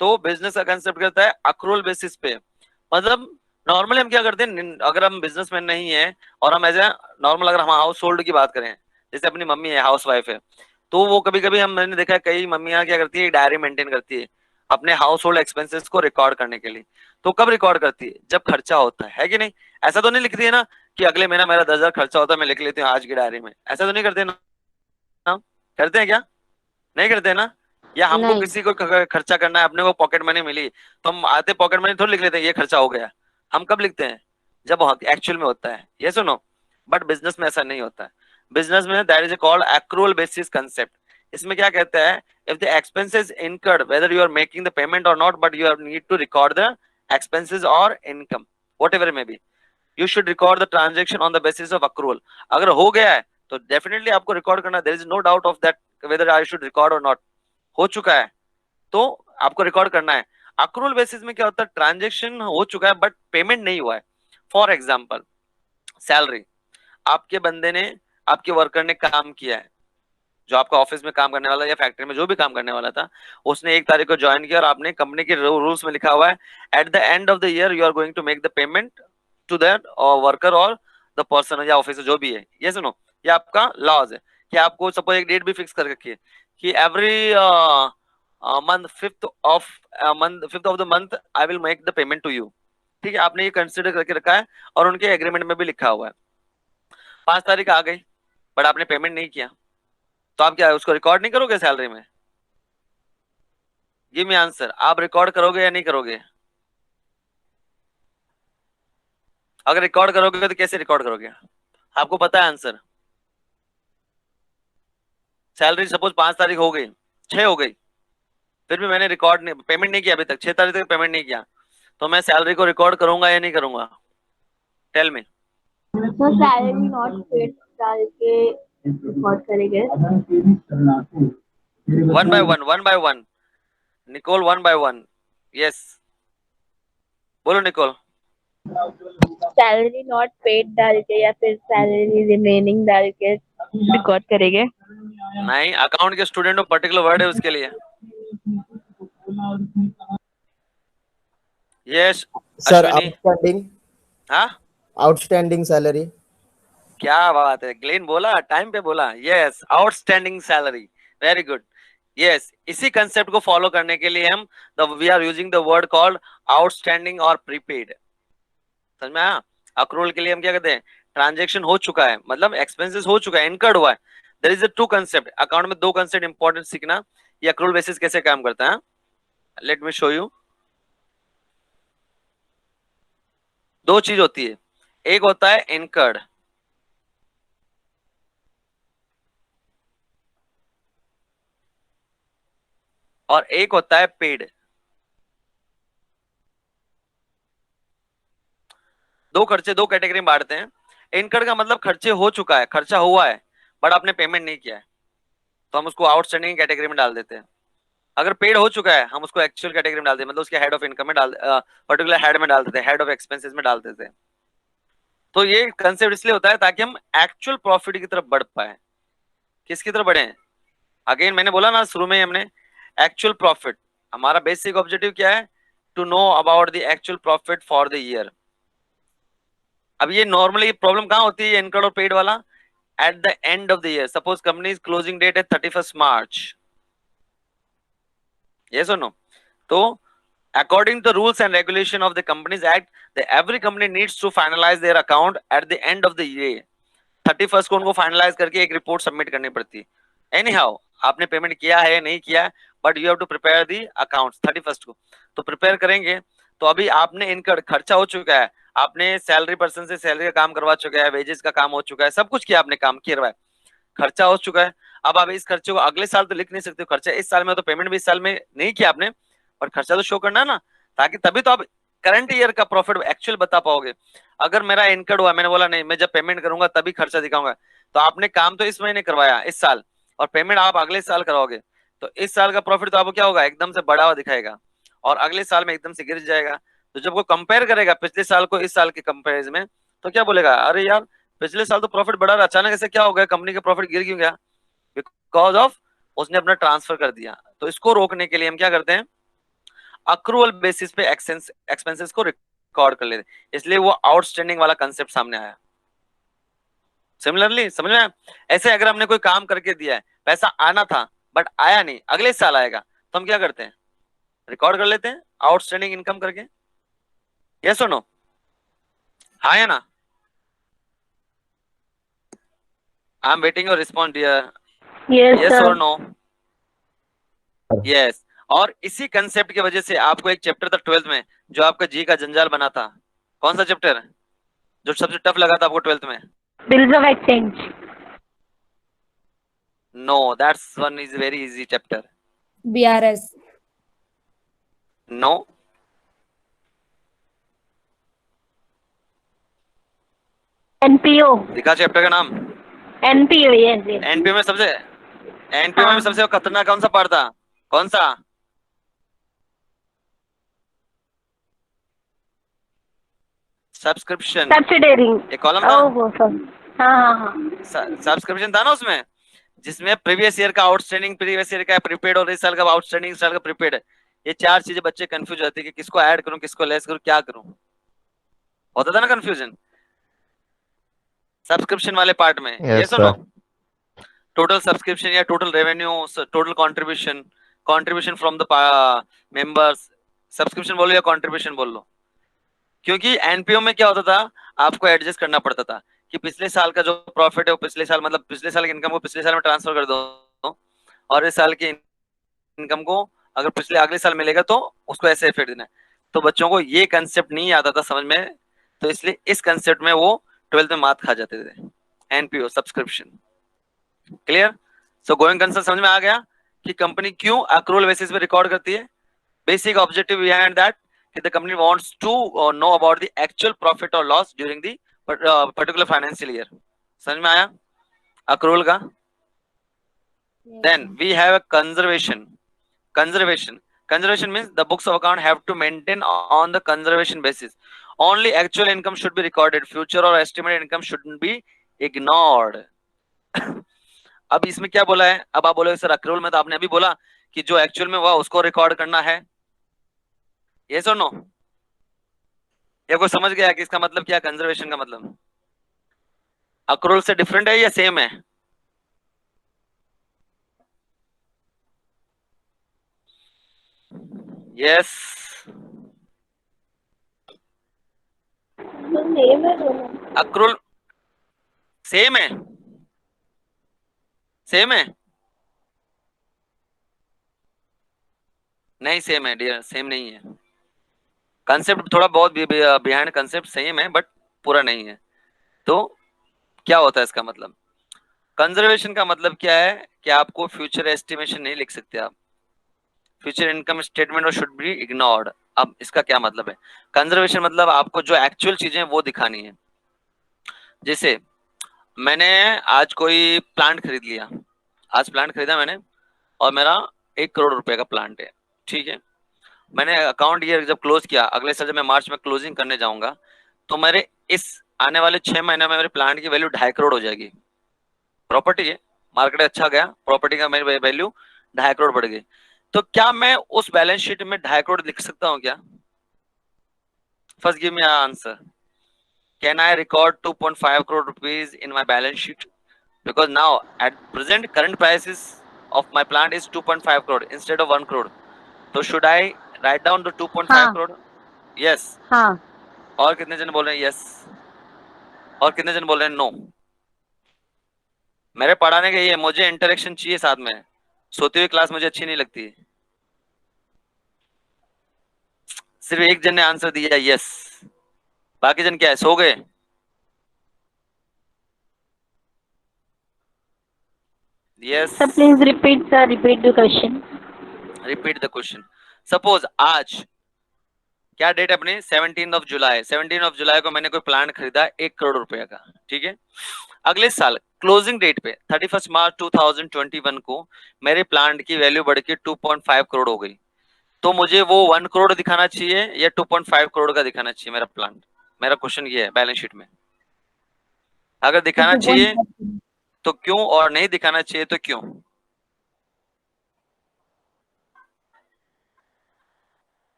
तो बिजनेस का कंसेप्ट करता है अक्रूवल बेसिस पे, मतलब नॉर्मली हम क्या करते हैं, अगर हम बिजनेसमैन नहीं है और हम एज ए नॉर्मल, अगर हम हाउस होल्ड की बात करें, जैसे अपनी मम्मी है हाउस वाइफ है, तो वो कभी कभी मैंने देखा है कई मम्मियां क्या करती है, डायरी मेंटेन करती है अपने हाउस होल्ड एक्सपेंसेस को रिकॉर्ड करने के लिए। तो कब रिकॉर्ड करती है? जब खर्चा होता है कि नहीं? ऐसा तो नहीं लिखती है ना कि अगले महीना मेरा 10,000 खर्चा होता है मैं लिख लेती हूँ आज की डायरी में, ऐसा तो नहीं करते ना? करते हैं क्या? नहीं करते ना? या हमको नहीं, किसी को खर्चा करना है, अपने को पॉकेट मनी मिली तो हम आते पॉकेट मनी थोड़ी लिख लेते हैं ये खर्चा हो गया। हम कब लिखते हैं? जब एक्चुअल में होता है, ये सुनो। बट बिजनेस में ऐसा नहीं होता है। बिजनेस में that is called accrual basis concept, इसमें क्या कहता है, if the expenses incurred whether you are making the payment or not, but you have need to record the expenses or income whatever it may be, you should record the transaction on the basis of accrual. अगर हो गया है तो डेफिनेटली आपको रिकॉर्ड करना, there is no doubt of that whether I should record or not. हो चुका है तो आपको रिकॉर्ड करना है. अक्रूवल बेसिस में क्या होता है, ट्रांजेक्शन हो चुका है बट पेमेंट नहीं हुआ है. फॉर एग्जाम्पल सैलरी, आपके बंदे ने, आपके वर्कर ने काम किया है, जो आपका ऑफिस में काम करने वाला या फैक्ट्री में जो भी काम करने वाला था, उसने 1 तारीख को ज्वाइन किया और आपने कंपनी के रूल्स में लिखा हुआ है at the end of the year you are going to make the payment to that worker और द पर्सन या ऑफिसर जो भी है. ये सुनो, ये आपका लॉज है कि आपको सपोज एक डेट भी फिक्स कर रखी है कि every month 5th of the month I will make the payment to you. ठीक है, आपने ये कंसिडर करके रखा है और उनके एग्रीमेंट में भी लिखा हुआ है. 5 तारीख आ गई बट आपने पेमेंट नहीं किया तो आप क्या उसको रिकॉर्ड नहीं करोगे सैलरी में? गिव मी आंसर, आप रिकॉर्ड करोगे या नहीं करोगे? अगर रिकॉर्ड करोगे तो कैसे रिकॉर्ड करोगे? आपको पता है आंसर. सैलरी सपोज 5 तारीख हो गई, 6 हो गई, फिर भी मैंने रिकॉर्ड नहीं, पेमेंट नहीं किया अभी तक, 6 तारीख तक पेमेंट नहीं किया, तो मैं सैलरी को रिकॉर्ड करूंगा या नहीं करूंगा? Tell me. तो सैलरी नॉट पेड डाल के रिकॉर्ड करेंगे. One by one Nicole, 1 by 1. Yes, बोलो निकोल. सैलरी नॉट पेड डाल के या फिर सैलरी रिमेनिंग डाल के रिकॉर्ड करेंगे? नहीं, अकाउंट के स्टूडेंट को पर्टिकुलर वर्ड है उसके लिए. Yes sir, Ashwini. हाँ, आउटस्टैंडिंग सैलरी. क्या बात है, ग्लेन बोला, टाइम पे बोला. Yes, outstanding salary, very good. Yes, इसी कंसेप्ट को फॉलो करने के लिए हम we are using the word called outstanding और प्रीपेड. समझ में आया? अक्रूवल के लिए हम क्या कहते हैं, ट्रांजेक्शन हो चुका है मतलब एक्सपेंसेस हो चुका है, इनकर्ड हुआ है. There is a 2 concept account में, 2 कंसेप्ट इंपॉर्टेंट सीखना. ये अक्रूवल बेसिस कैसे काम करता है, लेट मी शो यू. 2 चीज होती है, एक होता है इनकर्ड और एक होता है पेड. 2 खर्चे 2 कैटेगरी में बांटते हैं. इनकर्ड का मतलब खर्चे हो चुका है, खर्चा हुआ है बट आपने पेमेंट नहीं किया है तो हम उसको आउटस्टैंडिंग कैटेगरी में डाल देते हैं. अगर पेड हो चुका है हम उसको एक्चुअल कैटेगरी में डाल देते हैं, मतलब उसके हेड ऑफ इनकम में डाल, पर्टिकुलर हेड में डाल देते हैं, हेड ऑफ एक्सपेंसेस में डाल देते हैं. तो ये कंसेप्ट इसलिए होता है ताकि हम एक्चुअल प्रॉफिट की तरफ बढ़ पाए. किसकी तरफ बढ़े? अगेन मैंने बोला ना शुरू में हमने, एक्चुअल प्रॉफिट. हमारा बेसिक ऑब्जेक्टिव क्या है, to know about the actual profit for the year. अब ये नॉर्मली प्रॉब्लम कहाँ होती है इनकर्ड और पेड वाला? At the end of the year. Suppose company closing date है 31st March. Yes or no? So, according to the rules and regulation of the Companies Act, every company needs to finalize their account at the end of the year. 31st को उनको फाइनलाइज करके एक रिपोर्ट सबमिट करनी पड़ती है. Anyhow, आपने पेमेंट किया है नहीं किया है, but you have to prepare the accounts 31st को. तो प्रिपेयर करेंगे तो अभी आपने इनकर्ड, खर्चा हो चुका है, आपने सैलरी पर्सन से सैलरी का काम करवा चुका है, वेजेस का काम हो चुका है, सब कुछ किया आपने, काम किया है, खर्चा हो चुका है. अब आप इस खर्चे को अगले साल तो लिख नहीं सकते हो, खर्चा इस साल में तो पेमेंट भी इस साल में नहीं किया आपने, और खर्चा तो शो करना है ना, ताकि तभी तो आप करंट ईयर का प्रॉफिट एक्चुअल बता पाओगे. अगर मेरा इनकर्ड हुआ, मैंने बोला नहीं मैं जब पेमेंट करूंगा तभी खर्चा दिखाऊंगा, तो आपने काम तो इस महीने करवाया इस साल और पेमेंट आप अगले साल कराओगे, तो इस साल का प्रॉफिट तो आपको क्या होगा, एकदम से बढ़ा हुआ दिखाएगा और अगले साल में एकदम से गिर जाएगा. तो जब वो कंपेयर करेगा पिछले साल को इस साल के कंपेरिजन में, तो क्या बोलेगा, अरे यार पिछले साल तो प्रॉफिट बढ़ा रहा, अचानक ऐसे क्या हो गया, कंपनी का प्रॉफिट गिर क्यों गया? बिकॉज ऑफ उसने अपना ट्रांसफर कर दिया. तो इसको रोकने के लिए हम क्या करते हैं, अक्रूवल बेसिस पे एक्सपेंसेस को रिकॉर्ड कर लेते हैं, इसलिए वो आउटस्टैंडिंग वाला कंसेप्ट सामने आया. सिमिलरली समझ में? ऐसे अगर हमने कोई काम करके दिया है, पैसा आना था बट आया नहीं, अगले साल आएगा, तो हम क्या करते हैं, रिकॉर्ड कर लेते हैं आउटस्टैंडिंग इनकम करके. यस और नो? हाँ या ना? I am waiting your response dear. Yes और नो? यस. और इसी कंसेप्ट की वजह से आपको एक चैप्टर था 12th में जो आपका जी का जंजाल बना था. कौन सा चैप्टर जो सबसे टफ लगा था आपको 12th में? Bills of exchange. No, that's one is very easy chapter. BRS. No. NPO. दिखा चैप्टर का नाम। NPO, yes, yes. एनपीओ में सबसे खतरनाक कौन सा पार्ट था? कौन सा? सब्सक्रिप्शन। Subsidiary. एक कॉलम था, Oh, sorry. हाँ. सब्सक्रिप्शन था ना उसमें, जिसमें प्रीवियस ईयर का आउटस्टैंडिंग, प्रीवियस ईयर का प्रीपेड और इस साल का आउटस्टैंडिंग, इस साल का प्रीपेड। ये चार चीजें बच्चे कंफ्यूज होते हैं कि किसको ऐड करूं, किसको लेस करूं, क्या करूं। होता था ना कंफ्यूजन सब्सक्रिप्शन वाले पार्ट में। Yes, ये सुनो, sir. टोटल सब्सक्रिप्शन या total revenue, total contribution from the members. Subscription बोलो या कंट्रीब्यूशन बोल लो, क्योंकि एनपीओ में क्या होता था, आपको एडजस्ट करना पड़ता था कि पिछले साल का जो प्रॉफिट है वो पिछले साल, मतलब पिछले साल की इनकम को पिछले साल में ट्रांसफर कर दो, और इस साल की इनकम को अगर पिछले अगले साल मिलेगा तो उसको ऐसे इफेक्ट देना है। तो बच्चों को ये कंसेप्ट नहीं आता था समझ में, तो इसलिए इस कंसेप्ट में वो 12th में मात खा जाते थे। NPO subscription clear. So going concern समझ में आ गया कि कंपनी क्यों अक्रूवल बेसिस पे रिकॉर्ड करती है। बेसिक ऑब्जेक्टिव बिहाइंड दैट कि the company wants to know about the actual profit और loss during the particular financial year. समझ में आया अक्रूवल का? Then we have a conservation means the books of account have to maintain on the conservation basis. Only actual income should be recorded. Future or estimated income shouldn't be ignored. अब इसमें क्या बोला है? अब आप बोलोगे सर अक्रूवल में तो आपने अभी बोला कि जो एक्चुअल में हुआ उसको रिकॉर्ड करना है। ये सुनो, ये कोई समझ गया कि इसका मतलब क्या? कंजर्वेशन का मतलब अक्रूवल से डिफरेंट है या सेम है? यस, अक्रूवल सेम है, सेम है? नहीं सेम है डियर, सेम नहीं है। कंसेप्ट थोड़ा बहुत बिहाइंड कंसेप्ट सेम है बट पूरा नहीं है। तो क्या होता है इसका मतलब? कंजर्वेशन का मतलब क्या है कि आपको फ्यूचर एस्टिमेशन नहीं लिख सकते आप, फ्यूचर इनकम स्टेटमेंट और शुड बी इग्नोर्ड। अब इसका क्या मतलब है? कंजर्वेशन मतलब आपको जो एक्चुअल चीजें वो दिखानी है। जैसे मैंने आज कोई प्लांट खरीद लिया, आज प्लांट खरीदा मैंने और मेरा 1 करोड़ रुपए का प्लांट है, ठीक है। मैंने अकाउंट ईयर जब क्लोज किया, अगले साल जब मैं मार्च में क्लोजिंग करने जाऊंगा तो मेरे इस आने वाले 6 महीने में मेरे प्लांट की वैल्यू 2.5 करोड़ हो जाएगी। प्रॉपर्टी है, मार्केट अच्छा गया, प्रॉपर्टी का मेरी वैल्यू 2.5 करोड़ बढ़ गई। तो क्या मैं उस बैलेंस शीट में 2.5 करोड़ लिख सकता हूँ क्या? First give me answer. Can I record 2.5 crore rupees in my balance sheet? Because now at present current prices of my plant is 2.5 crore instead of 1 crore. So should I write down the 2.5 हाँ. crore? Yes. हाँ. और कितने जन बोल रहे हैं yes? और कितने जन बोल रहे हैं no? मेरे पढ़ाने का ये, मुझे इंटरेक्शन चाहिए साथ में, सोती हुई क्लास मुझे अच्छी नहीं लगती। सिर्फ एक जन ने आंसर दिया यस, बाकी जन क्या है, सो गए? Yes, Sir, please repeat the question. Repeat the question. Suppose आज क्या डेट है अपनी? 17 जुलाई। 17 जुलाई को मैंने कोई प्लांट खरीदा 1 करोड़ रुपए का, ठीक है। अगले साल क्लोजिंग डेट पे 31 मार्च 2021 को मेरे प्लांट की वैल्यू बढ़ के 2.5 करोड़ हो गई। तो मुझे वो 1 करोड़ दिखाना चाहिए या 2.5 करोड़ का दिखाना चाहिए मेरा प्लांट? मेरा क्वेश्चन ये है बैलेंस शीट में। अगर दिखाना चाहिए तो क्यों, और नहीं दिखाना चाहिए तो क्यों?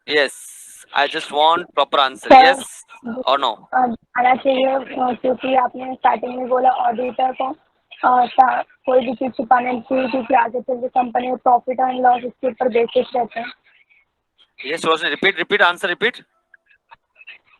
Yes, I just want proper answer. Sir, Yes or no? आना चाहिए क्योंकि आपने स्टार्टिंग में बोला ऑडिटर को कोई भी चीज छुपाना चाहिए क्योंकि आगे चल के कंपनी में प्रॉफिट एंड लॉस इसके ऊपर बेसिस रहते हैं। Yes, Roshni, repeat answer, repeat.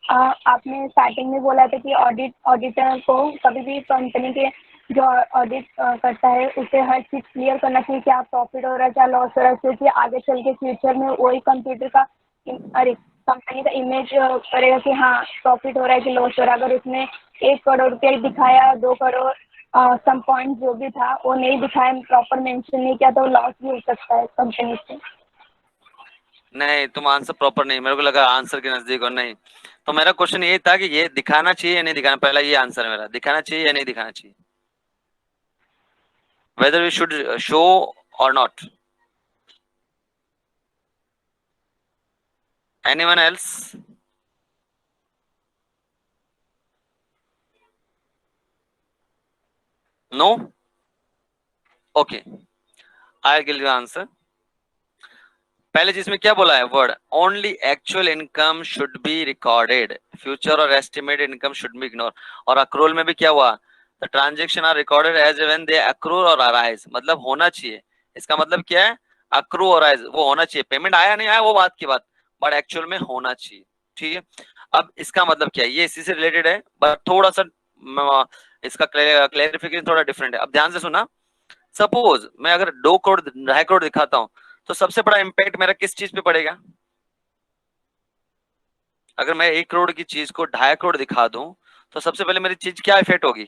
आपने स्टार्टिंग में बोला था कि ऑडिटर को कभी भी कंपनी के जो ऑडिट करता है उसे हर चीज क्लियर करना चाहिए क्या प्रॉफिट हो रहा है क्या लॉस हो रहा है, क्योंकि आगे चल के फ्यूचर में वही कंप्यूटर का कंपनी का इमेज करेगा कि हाँ प्रॉफिट हो रहा है कि लॉस हो रहा है। अगर उसमें 1 करोड़ रुपया दिखाया, 2 करोड़ सम पॉइंट जो भी था वो नहीं दिखाया, प्रॉपर मेंशन नहीं किया, तो लॉस भी हो सकता है कंपनी से। नहीं, तुम आंसर प्रॉपर नहीं, मेरे को लगा आंसर के नजदीक हो। नहीं, तो मेरा क्वेश्चन ये था कि ये दिखाना चाहिए या नहीं दिखाना, पहला ये आंसर है मेरा, दिखाना चाहिए या नहीं दिखाना चाहिए, whether we should show or not. Anyone else? No? Okay, I'll give you the answer. पहले चीज में क्या बोला है word, only actual income should be recorded, future और estimated income should be ignore. और अक्रूवल में भी क्या हुआ, the transaction are recorded as when they accrue और अराइज, मतलब होना चाहिए। इसका मतलब क्या है, अक्रू और अराइज वो होना चाहिए, पेमेंट आया नहीं आया वो बात की बात, बट एक्चुअल में होना चाहिए। ठीक है, अब इसका मतलब क्या है, ये इसी से रिलेटेड है, बट थोड़ा सा इसका क्लेरिफिकेशन थोड़ा डिफरेंट है। अब ध्यान से सुना, सपोज मैं अगर 2 करोड़ 2.5 करोड़ दिखाता हूँ, तो सबसे बड़ा इंपैक्ट मेरा किस चीज पे पड़ेगा? अगर मैं 1 करोड़ की चीज को 2.5 करोड़ दिखा दूं, तो सबसे पहले मेरी चीज क्या इफेक्ट होगी,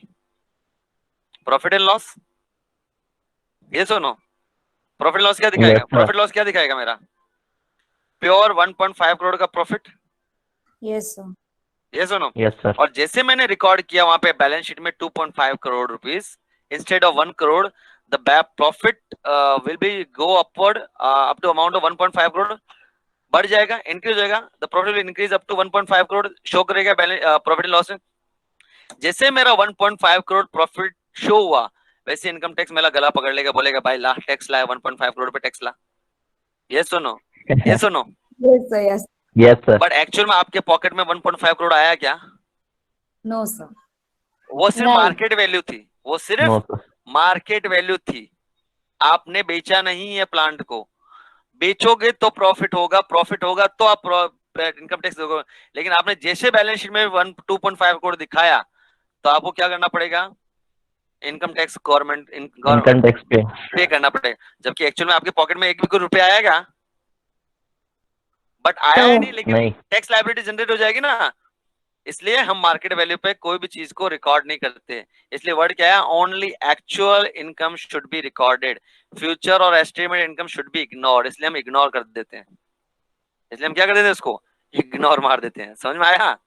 प्रॉफिट एंड लॉस। ये सुनो, प्रॉफिट लॉस क्या दिखाएगा, Yes, sir. प्रॉफिट लॉस क्या दिखाएगा मेरा, प्योर 1.5 करोड़ का प्रॉफिट। Yes sir. ये सुनो, Yes, sir. और जैसे मैंने रिकॉर्ड किया वहां पे बैलेंस शीट में 2.5 crore rupees instead of 1 crore, the profit will be go upward up to amount of 1.5 crore, बढ़ जाएगा, इंक्रीज होएगा, the profit will increase up to 1.5 crore, show करेगा प्रॉफिट लॉस में। जैसे मेरा 1.5 करोड़ प्रॉफिट शो हुआ, वैसे इनकम टैक्स मेरा गला पकड़ लेगा, बोलेगा भाई ला टैक्स ला, 1.5 करोड़ पे टैक्स ला। ये सुनो, ये सुनो, yes sir. Yes. Yes, sir. But actual में आपके पॉकेट में 1.5 करोड़ आया क्या? No sir. वो सिर्फ नहीं। मार्केट वैल्यू थी, वो सिर्फ No, sir. मार्केट वैल्यू थी, आपने बेचा नहीं है प्लांट को, बेचोगे तो प्रॉफिट होगा, प्रॉफिट होगा तो आप इनकम टैक्स दोगे। लेकिन आपने जैसे बैलेंस शीट में 2.5 करोड़ दिखाया, तो आपको क्या करना पड़ेगा, income tax government Income tax pay. पे करना पड़ेगा, जबकि एक्चुअल में आपके पॉकेट में 1 भी कोई रुपया आएगा, बट आया है नहीं, लेकिन नहीं। टैक्स लायबिलिटी जनरेट हो जाएगी ना। इसलिए हम मार्केट वैल्यू पे कोई भी चीज को रिकॉर्ड नहीं करते, इसलिए वर्ड क्या है, only actual income should be recorded, future और estimated income should be ignored. इसलिए हम इग्नोर कर देते हैं, इसलिए हम क्या कर देते हैं, उसको इग्नोर मार देते हैं। समझ में आया?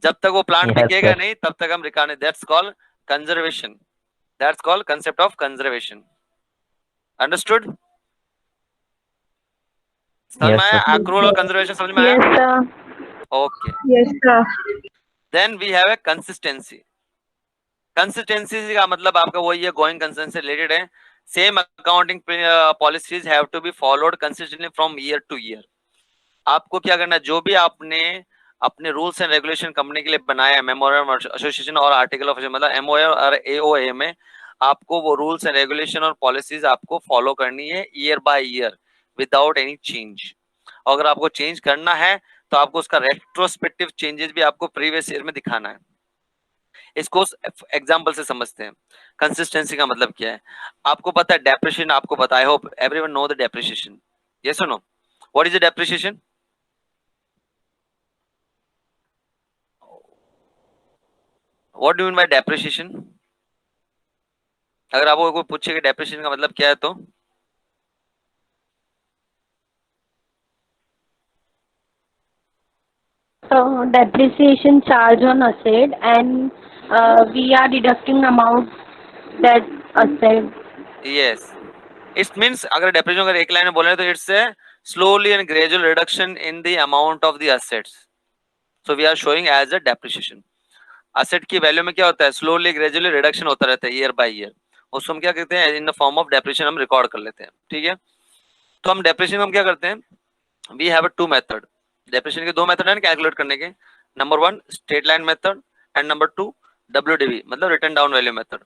जब तक वो प्लांट Yes, बिकेगा sir. नहीं तब तक हम record, that's called conservation, that's called concept of conservation. Understood? समझ Yes, में आया? sir. एक्रूअल और कंजर्वेशन समझ में आया? Yes sir. Okay, yes sir. Then we have a consistency. Consistency का मतलब आपका वही है, गोइंग कंसर्न से रिलेटेड है। Same accounting policies have to be followed consistently from year to year. आपको क्या करना है, जो भी आपने अपने रूल्स एंड रेगुलेशन कंपनी के लिए बनाया है, मेमोरेंडम एसोसिएशन और आर्टिकल ऑफ मतलब एमओए और एओए में, आपको वो रूल्स एंड रेगुलेशन और पॉलिसीज आपको फॉलो करनी है year by year without any change. अगर आपको चेंज करना है तो आपको उसका रेट्रोस्पेक्टिव चेंजेस भी आपको प्रीवियस ईयर में दिखाना है। इसको एग्जांपल से समझते हैं। कंसिस्टेंसी का मतलब क्या है, आपको पता है डेप्रिसिएशन, आपको पता है, I hope everyone know the depreciation. Yes और no? What is the depreciation? What do you mean by depreciation? अगर आपको कोई पूछे कि डेप्रिसिएशन का मतलब क्या है, तो Depreciation charge on asset, and we are deducting amount that asset. Yes, it means अगर डेप्रिसिएशन अगर एक लाइन में बोले तो it's a slowly and gradual reduction in the amount of the assets, so we are showing as a depreciation. Asset की वैल्यू में क्या होता है, स्लोली ग्रेजुअली रिडक्शन होता रहता है ईयर बाय ईयर, उसको हम क्या कहते हैं, in the form of depreciation हम रिकॉर्ड कर लेते हैं। ठीक है, तो हम डेप्रिसिएशन हम क्या करते हैं, we have two method, depreciation के 2 मेथड हैं कैलकुलेट करने के। Number 1 straight line method and number 2 WDV मतलब written down value method.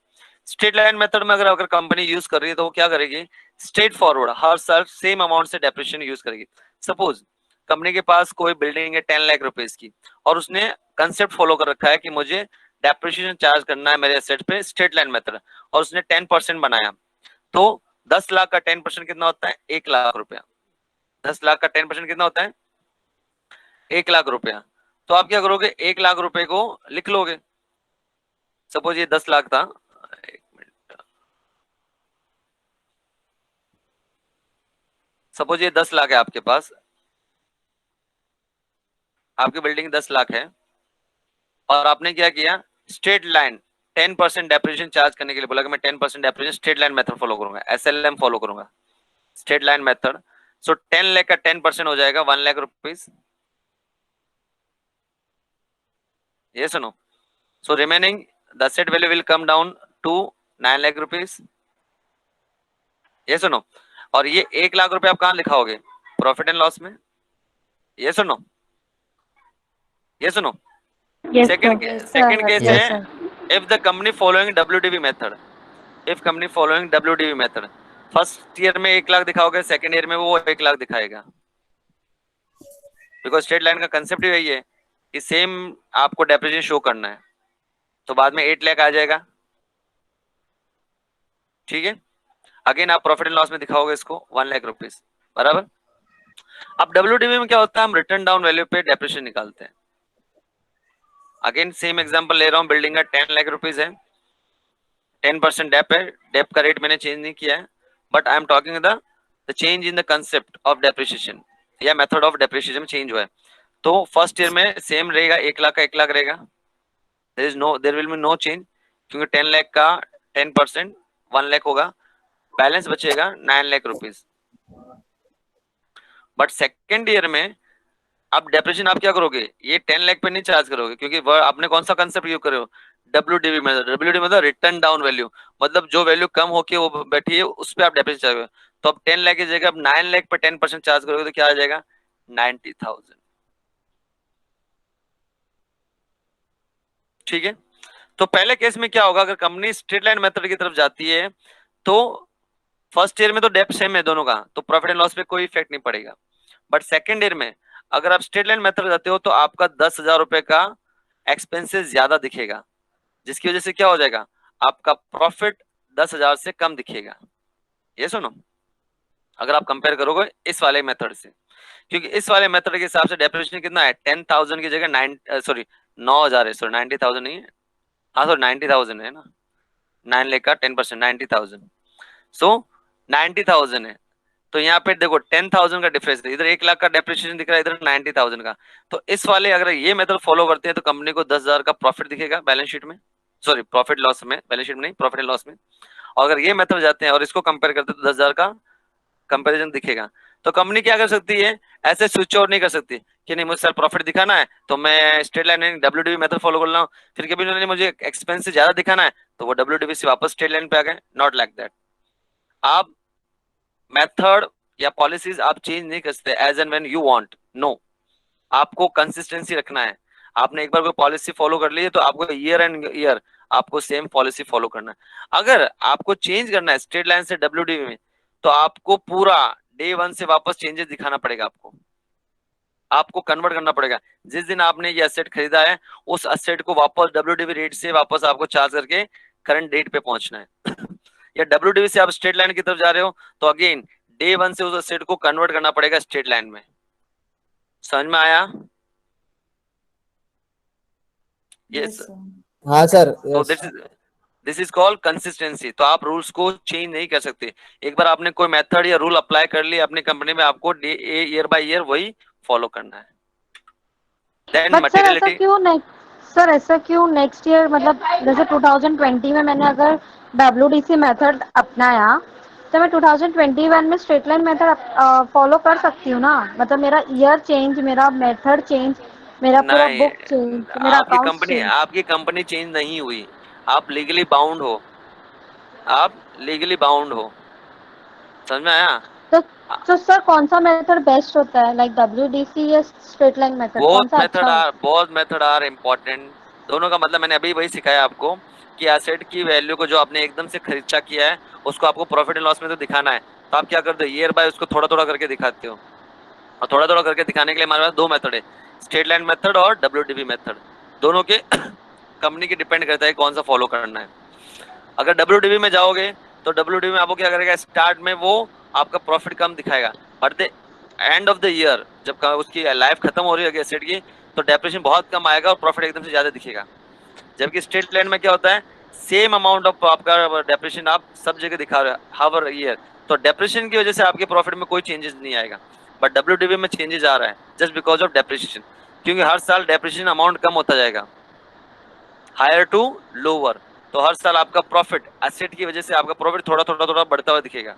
Straight line method में अगर कंपनी यूज कर रही है तो वो क्या करेगी, स्ट्रेट फॉरवर्ड हर साल सेम अमाउंट से डेप्रिसिएशन यूज करेगी। सपोज कंपनी के पास कोई बिल्डिंग है 10 लाख रुपीस की, और उसने कंसेप्ट फॉलो कर रखा है कि मुझे डेप्रिसिएशन चार्ज करना है मेरे एसेट पे स्ट्रेट लाइन मेथड, और उसने 10% बनाया, तो 10 लाख का 10% कितना होता है, 1 लाख रुपया। 10 लाख का 10% कितना होता है, 1 लाख रुपया। तो आप क्या करोगे, 1 लाख रुपए को लिख लोगे, सपोज ये 10 लाख था, एक मिनट, सपोज ये 10 लाख है आपके पास, आपकी बिल्डिंग 10 लाख है, और आपने क्या किया, स्ट्रेट लाइन 10% डेप्रिसिएशन चार्ज करने के लिए बोला कि मैं 10% depreciation straight line method follow करूंगा, SLM फॉलो करूंगा, straight line method. So 10 lakh का 10% हो जाएगा 1 लाख रुपीज, ये सुनो। So remaining the asset value will come down to 9 lakh rupees, ये सुनो। और ये 1 लाख रुपए आप कहाँ लिखाओगे, प्रॉफिट एंड लॉस में, ये सुनो, ये सुनो। Yes, second sir. Case Yes, है, if the company following WDV method, if company following WDV method, first year में 1 लाख दिखाओगे, सेकंड ईयर में वो 1 लाख दिखाएगा, बिकॉज स्ट्रेट लाइन का कंसेप्ट ही यही है कि सेम आपको डेप्रिसिएशन शो करना है, तो बाद में 8 लाख आ जाएगा, ठीक है। अगेन आप प्रॉफिट एंड लॉस में दिखाओगे इसको 1 लाख रुपीज, बराबर। अब WDV में क्या होता है, हम रिटर्न डाउन वैल्यू पे डेप्रिसिएशन निकालते हैं। अगेन सेम एग्जांपल ले रहा हूँ, बिल्डिंग का 10 लाख रुपीज है, 10% डेप है, डेप का रेट मैंने चेंज नहीं किया है, but I am talking the change in the concept of depreciation या मेथड ऑफ डेप्रिसिएशन में चेंज हुआ है। तो फर्स्ट ईयर में सेम रहेगा, 1 लाख का 1 लाख रहेगा, there will be no change, क्योंकि 10 लाख का 10% 1 लाख होगा, बैलेंस बचेगा 9 lakh rupees. But second year में अब डेप्रिसिएशन आप क्या करोगे, ये 10 लाख पे नहीं चार्ज करोगे, क्योंकि आपने कौन सा कंसेप्ट यूज करे हो, WDV मेथड। WDV मतलब रिटर्न डाउन वैल्यू, मतलब जो वैल्यू कम होके वो बैठी है उस पे आप डेप्रिसिएशन चार्ज करोगे। तो अब 10 लाख की जगह अब 9 लाख पे 10% चार्ज करोगे तो क्या आ जाएगा, 90,000, ठीक है। तो पहले केस में क्या होगा, अगर कंपनी स्ट्रेट लाइन मेथड की तरफ जाती है तो फर्स्ट ईयर में तो डेप सेम है दोनों का, तो प्रॉफिट एंड लॉस पे कोई इफेक्ट नहीं पड़ेगा। बट सेकेंड ईयर में अगर आप स्ट्रेट लाइन मेथड जाते हो तो आपका 10,000 रुपए का एक्सपेंसेस ज्यादा दिखेगा, जिसकी वजह से क्या हो जाएगा, आपका प्रॉफिट 10,000 से कम दिखेगा, ये सुनो। अगर आप कंपेयर करोगे इस वाले मेथड से, क्योंकि इस वाले मेथड के हिसाब से डेप्रिसिएशन कितना है, 10,000 की जगह 9,000 है, सॉरी 90,000 नहीं है, हाँ सॉरी 90,000 है ना, 9 लाख का 10% 90,000, सो 90,000 है। तो यहाँ पे देखो 10,000 का डिफरेंस है, इधर 1 लाख का डेप्रिसिएशन दिख रहा है, इधर 90,000 का। तो इस वाले अगर ये मेथड फॉलो करते हैं तो कंपनी को 10,000 का प्रॉफिट दिखेगा बैलेंस शीट में, सॉरी प्रॉफिट लॉस में, बैलेंस शीट में नहीं, प्रॉफिट एंड लॉस में। और अगर ये मेथड जाते हैं और इसको कंपेयर करते हैं तो 10,000 का कंपैरिजन दिखेगा। तो कंपनी क्या कर सकती है, ऐसे स्विच ओवर नहीं कर सकती कि नहीं मुझे सर प्रॉफिट दिखाना है तो मैं straight line WDV method follow कर रहा हूँ, फिर कभी उन्होंने मुझे एक्सपेंस से ज्यादा दिखाना है तो वो WDV से वापस स्ट्रेट लाइन पे आ गए, नॉट लाइक दैट। आप मेथड या पॉलिसीज आप चेंज नहीं कर सकते as and when you want, no, आपको कंसिस्टेंसी रखना है। आपने एक बार कोई पॉलिसी फॉलो कर ली है तो आपको ईयर एंड ईयर आपको सेम पॉलिसी फॉलो करना है। अगर आपको चेंज करना है स्ट्रेट लाइन से WDV में तो आपको पूरा डे 1 से वापस चेंजेस दिखाना पड़ेगा, आपको कन्वर्ट करना पड़ेगा। जिस दिन आपने ये एसेट खरीदा है उस एसेट को वापस WDV रेट से वापस आपको चार्ज करके करंट डेट पे पहुंचना है या WDV से आप स्ट्रेट लाइन की तरफ जा रहे हो तो अगेन डे 1 से उस एसेट को कन्वर्ट करना पड़ेगा स्ट्रेट लाइन में। समझ में आया? Yes, yes. sir. हाँ सर, तो दिस इज कॉल्ड कंसिस्टेंसी। तो आप रूल्स को चेंज नहीं कर सकते। एक बार आपने कोई मेथड या रूल अप्लाई कर लिया अपनी कंपनी में, आपको ईयर बाय ईयर वही फॉलो करना है। देन बट सर ऐसा मटेरियलिटी, क्यों नेक्स्ट ईयर, मतलब जैसे 2020 में मैंने अगर WDC मेथड अपनाया तो मैं 2021 में स्ट्रेट लाइन मेथड फॉलो कर सकती हूँ ना? मतलब मेरा ईयर चेंज, मेरा मेथड चेंज, मेरा पूरा नहीं, बुक चेंज, मेरा अकाउंट चेंज। आपकी कंपनी चेंज नहीं हुई, आप लीगली बाउंड हो, आप लीगली बाउंड हो। समझ में आया? तो सर कौन सा मेथड बेस्ट होता है, लाइक WDC या स्ट्रेट लाइन मेथड, कौन सा अच्छा होता है? Both method are important. दोनों का मतलब मैंने अभी वही सिखाया आपको कि एसेट की वैल्यू को जो आपने एकदम से खर्चा किया है उसको आपको प्रॉफिट एंड लॉस में तो दिखाना है, तो आप क्या करते हो, ईयर बाय उसको थोड़ा थोड़ा करके दिखाते हो। और थोड़ा थोड़ा करके दिखाने के लिए हमारे पास दो मेथड है, स्ट्रेट लाइन मेथड और WDV मेथड। दोनों के कंपनी की डिपेंड करता है कौन सा फॉलो करना है। अगर WDV में जाओगे तो WDV में आपको क्या करेगा, स्टार्ट में वो आपका प्रॉफिट कम दिखाएगा, but the end of the year जब उसकी लाइफ खत्म हो रही है एसेट की तो डेप्रिसिएशन बहुत कम आएगा और प्रॉफिट एकदम से ज्यादा दिखेगा। जबकि स्ट्रेट लाइन में क्या होता है, सेम अमाउंट ऑफ आपका डेप्रिसिएशन आप सब जगह दिखा रहे हो हर ईयर, तो डेप्रिसिएशन की वजह से आपके प्रॉफिट में कोई चेंजेस नहीं आएगा, बट डब्ल्यूडीवी में चेंजेस आ रहा है जस्ट बिकॉज ऑफ डेप्रिसिएशन, क्योंकि हर साल डेप्रिसिएशन अमाउंट कम होता जाएगा, हायर टू लोअर, तो हर साल आपका प्रॉफिट एसेट की वजह से आपका प्रॉफिट थोड़ा थोड़ा थोड़ा बढ़ता हुआ दिखेगा।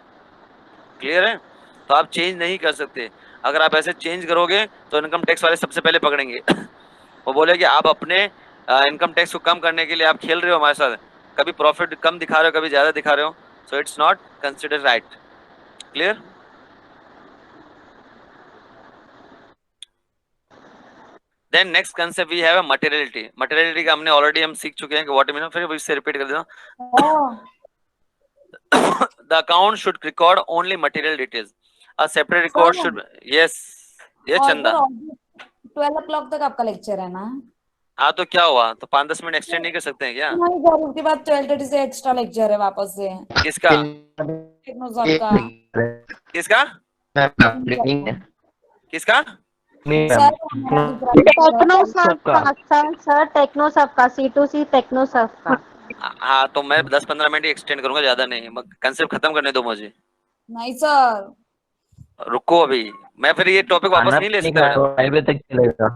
क्लियर है? तो आप चेंज नहीं कर सकते, अगर आप ऐसे चेंज करोगे तो इनकम टैक्स वाले सबसे पहले पकड़ेंगे वो बोले कि आप अपने इनकम टैक्स को कम करने के लिए आप खेल रहे हो हमारे साथ, कभी प्रॉफिट कम दिखा रहे हो कभी ज्यादा दिखा रहे हो, so it's not consider right. Clear? Then next concept we have materiality. Materiality का हमने ऑलरेडी हम सीख चुके हैं कि व्हाट मीन, फिर इससे रिपीट कर देता हूं। The account should record only material details. A separate record Sir, should, yes चंदा। 12 o'clock तक आपका लेक्चर है ना? हाँ तो क्या हुआ, तो 5-10 मिनट एक्सटेंड नहीं कर सकते हैं क्या? नहीं सर, उसके बाद 12:30 से एक्स्ट्रा लेक्चर है वापस से। किसका? टेक्नो सर का। किसका? किसका? सर टेक्नो सर टेक्नो सबका C2C टेक्नो सबका। हाँ तो मैं 10-15 मिनट ही एक्सटेंड करूंगा, ज्यादा नहीं, कंसेप्ट खत्म करने दो मुझे। नहीं सर, रुको अभी, मैं फिर ये टॉपिक वापस नहीं ले सकता। हाईवे तक चलेगा।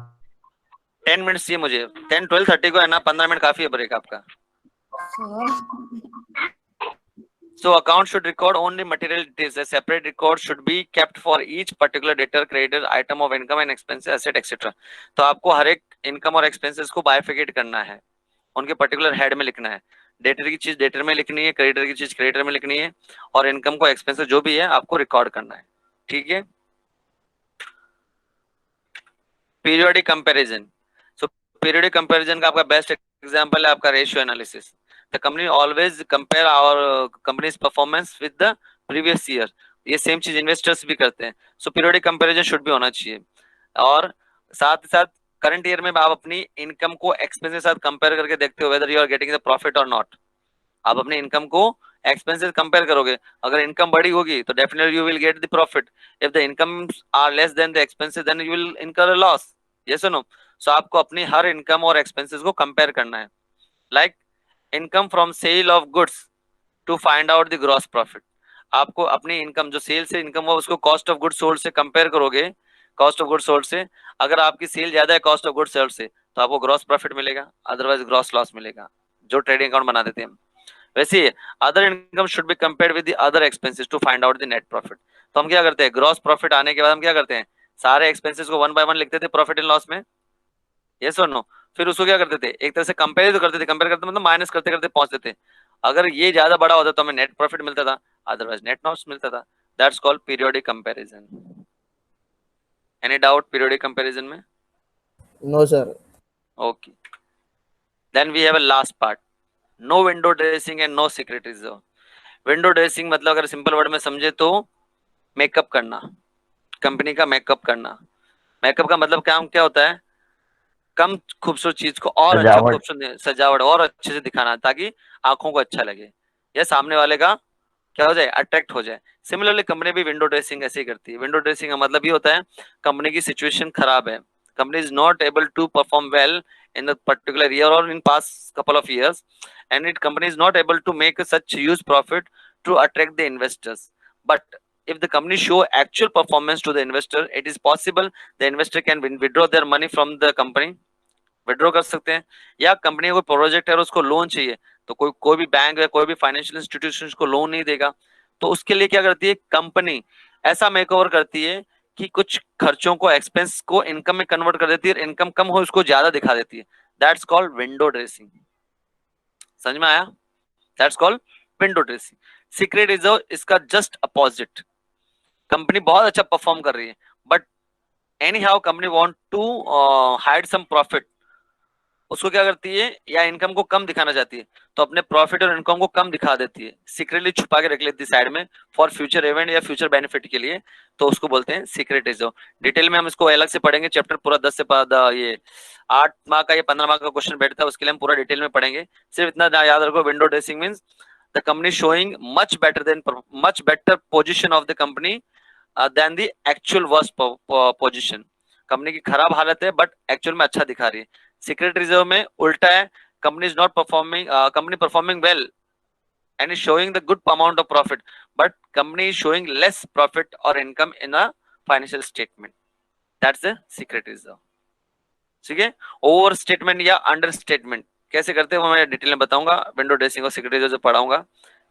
10 मिनट चाहिए मुझे, 10, 12, 30 को है ना, 15 मिनट काफी है ब्रेक आपका। So account should record only material details. A separate record should be kept for each particular debtor, creditor, item of income and expenses, asset, etc. तो आपको हर एक इनकम और एक्सपेंसेस को बाइफिकेट करना है, उनके पर्टिकुलर हेड में लिखना है, डेटर की चीज डेटर में लिखनी है, क्रेडिटर की चीज क्रेडिटर में लिखनी है, और इनकम को एक्सपेंसेस जो भी है आपको रिकॉर्ड करना है। ठीक है? Periodic comparison. So periodic comparison का आपका बेस्ट एग्जांपल है आपका ratio analysis. The company always compare our company's performance with the previous year. ये सेम चीज इन्वेस्टर्स भी करते हैं, सो पीरियोडिक कंपैरिजन शुड भी होना चाहिए। और साथ ही साथ करंट ईयर में आप अपनी इनकम को एक्सपेंस के साथ कंपेयर करके देखते हो whether you are getting the profit और नॉट। आप अपनी इनकम को एक्सपेंसेस कंपेयर करोगे, अगर इनकम बड़ी होगी तो definitely you will get the profit, if the incomes are less than the expenses then you will incur a loss. Yes और नो? सो आपको अपनी हर इनकम और एक्सपेंसेस को कंपेयर करना है, like income from sale of goods to find out the gross profit. आपको अपनी इनकम जो सेल से इनकम हो उसको कॉस्ट ऑफ गुड्स सोल्ड से कंपेयर करोगे, कॉस्ट ऑफ गुड्स सोल्ड से, अगर आपकी सेल ज्यादा है कॉस्ट ऑफ गुड्स सोल्ड से तो आपको ग्रॉस प्रॉफिट मिलेगा, अदरवाइज ग्रॉस लॉस मिलेगा, जो ट्रेडिंग अकाउंट बना देते हैं। वैसे other income should be compared with the other expenses to find out the net profit. तो हम क्या करते हैं, ग्रॉस प्रॉफिट आने के बाद हम क्या करते हैं, सारे एक्सपेंसेस को 1 बाय 1 लिखते थे प्रॉफिट एंड लॉस में। यस और नो? फिर उसको क्या करते थे, एक तरह से कंपेयर तो करते थे, कंपेयर करते मतलब माइनस करते करते पहुंचते थे, अगर ये ज्यादा बड़ा होता तो हमें नेट प्रॉफिट मिलता था, अदरवाइज नेट लॉस मिलता था। That's called periodic comparison. Any doubt periodic comparison में? No, sir. Okay, then we have a last part, no window dressing and no secret reserve. Window dressing मतलब अगर सिंपल वर्ड में समझे तो मेकअप करना, कंपनी का मेकअप करना। मेकअप का मतलब क्या होता है, कम खूबसूरत चीज को और अच्छा खूबसूरत सजावट और अच्छे से दिखाना ताकि आंखों को अच्छा लगे या सामने वाले का क्या हो जाए, अट्रैक्ट हो जाए। सिमिलरली कंपनी भी विंडो ड्रेसिंग ऐसे ही करती है। विंडो ड्रेसिंग का मतलब ये होता है कंपनी की सिचुएशन खराब है, company is not able to perform well in the particular year or in past couple of years, and it company is not able to make such huge profit to attract the investors. But if the company show actual performance to the investor, it is possible the investor can withdraw their money from the company, withdraw कर सकते हैं, या कंपनी का कोई प्रोजेक्ट है और उसको लोन चाहिए तो कोई भी बैंक या कोई भी फाइनेंशियल इंस्टीट्यूशन उसको लोन नहीं देगा, तो उसके लिए क्या करती है कंपनी, ऐसा मेकओवर करती है कि कुछ खर्चों को एक्सपेंस को इनकम में कन्वर्ट कर देती है, इनकम कम हो उसको ज्यादा दिखा देती है। That's called window dressing. समझ में आया? That's called window dressing. Secret reserve इसका जस्ट अपोजिट, कंपनी बहुत अच्छा परफॉर्म कर रही है but anyhow company want to hide some profit, उसको क्या करती है, या इनकम को कम दिखाना चाहती है तो अपने प्रॉफिट और इनकम को कम दिखा देती है, सीक्रेटली छुपा के रख लेती है साइड में फॉर फ्यूचर इवेंट या फ्यूचर बेनिफिट के लिए, तो उसको बोलते हैं सीक्रेट रिजर्व। डिटेल में हम इसको अलग से पढ़ेंगे, चैप्टर पूरा 10 से ये 8 मार्क का या 15 मार्क का क्वेश्चन बैठता है, उसके लिए हम पूरा डिटेल में पढ़ेंगे। सिर्फ इतना याद रखो, window dressing means the company showing much better position of the company than the actual worst position. Company की खराब हालत है बट एक्चुअल में अच्छा दिखा रही है। सीक्रेट रिजर्व में उल्टा है, company is not performing, company performing well and is showing the good amount of profit, but company is showing less profit or income in a financial statement. That's the secret is the, ठीक है. ओवर स्टेटमेंट या अंडर स्टेटमेंट कैसे करते हैं वो मैं डिटेल में बताऊंगा. विंडो ड्रेसिंग और सिक्योरिटी जो पढ़ाऊंगा,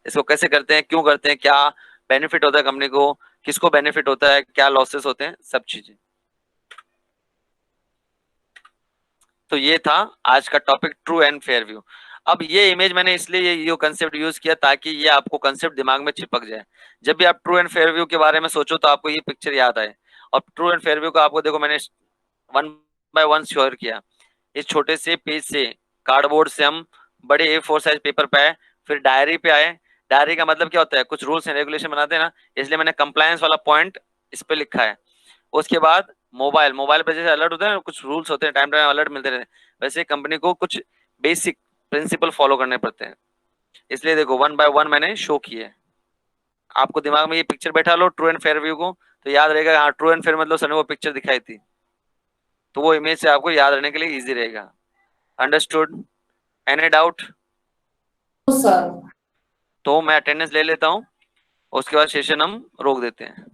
इसको कैसे करते हैं, क्यों करते हैं, क्या बेनिफिट होता है कंपनी को, किसको बेनिफिट होता है, क्या लॉसेस होते हैं, सब चीजें. तो ये था आज का topic, true and fair view. अब ये इमेज मैंने इसलिए ये कंसेप्ट यूज किया ताकि ये आपको कंसेप्ट दिमाग में चिपक जाए. जब भी आप ट्रू एंड फेयर व्यू के बारे में सोचो तो आपको ये पिक्चर याद आए. और ट्रू एंड फेयर व्यू को आपको देखो मैंने 1 by 1 शेयर किया. इस छोटे से पेज से, कार्डबोर्ड से हम बड़े A4 साइज पेपर पे आए, फिर डायरी पे आए. डायरी का मतलब क्या होता है, कुछ रूल्स एंड रेगुलेशन बनाते हैं ना, इसलिए मैंने कंप्लायंस वाला पॉइंट इस पे लिखा है. उसके बाद मोबाइल पे जैसे अलर्ट होते हैं, कुछ रूल्स होते हैं, टाइम टाइम अलर्ट मिलते रहते हैं, वैसे कंपनी को कुछ बेसिक प्रिंसिपल फॉलो करने पड़ते हैं. इसलिए देखो 1 by 1 मैंने शो किए. आपको दिमाग में ये पिक्चर बैठा लो ट्रू एंड फेयर व्यू को, तो याद रहेगा. हाँ, ट्रू एंड फेयर मतलब सर ने वो पिक्चर दिखाई थी, तो वो इमेज से आपको याद रहने के लिए इजी रहेगा. अंडरस्टूड? Any doubt? सर तो मैं अटेंडेंस ले लेता हूँ, उसके बाद सेशन हम रोक देते हैं.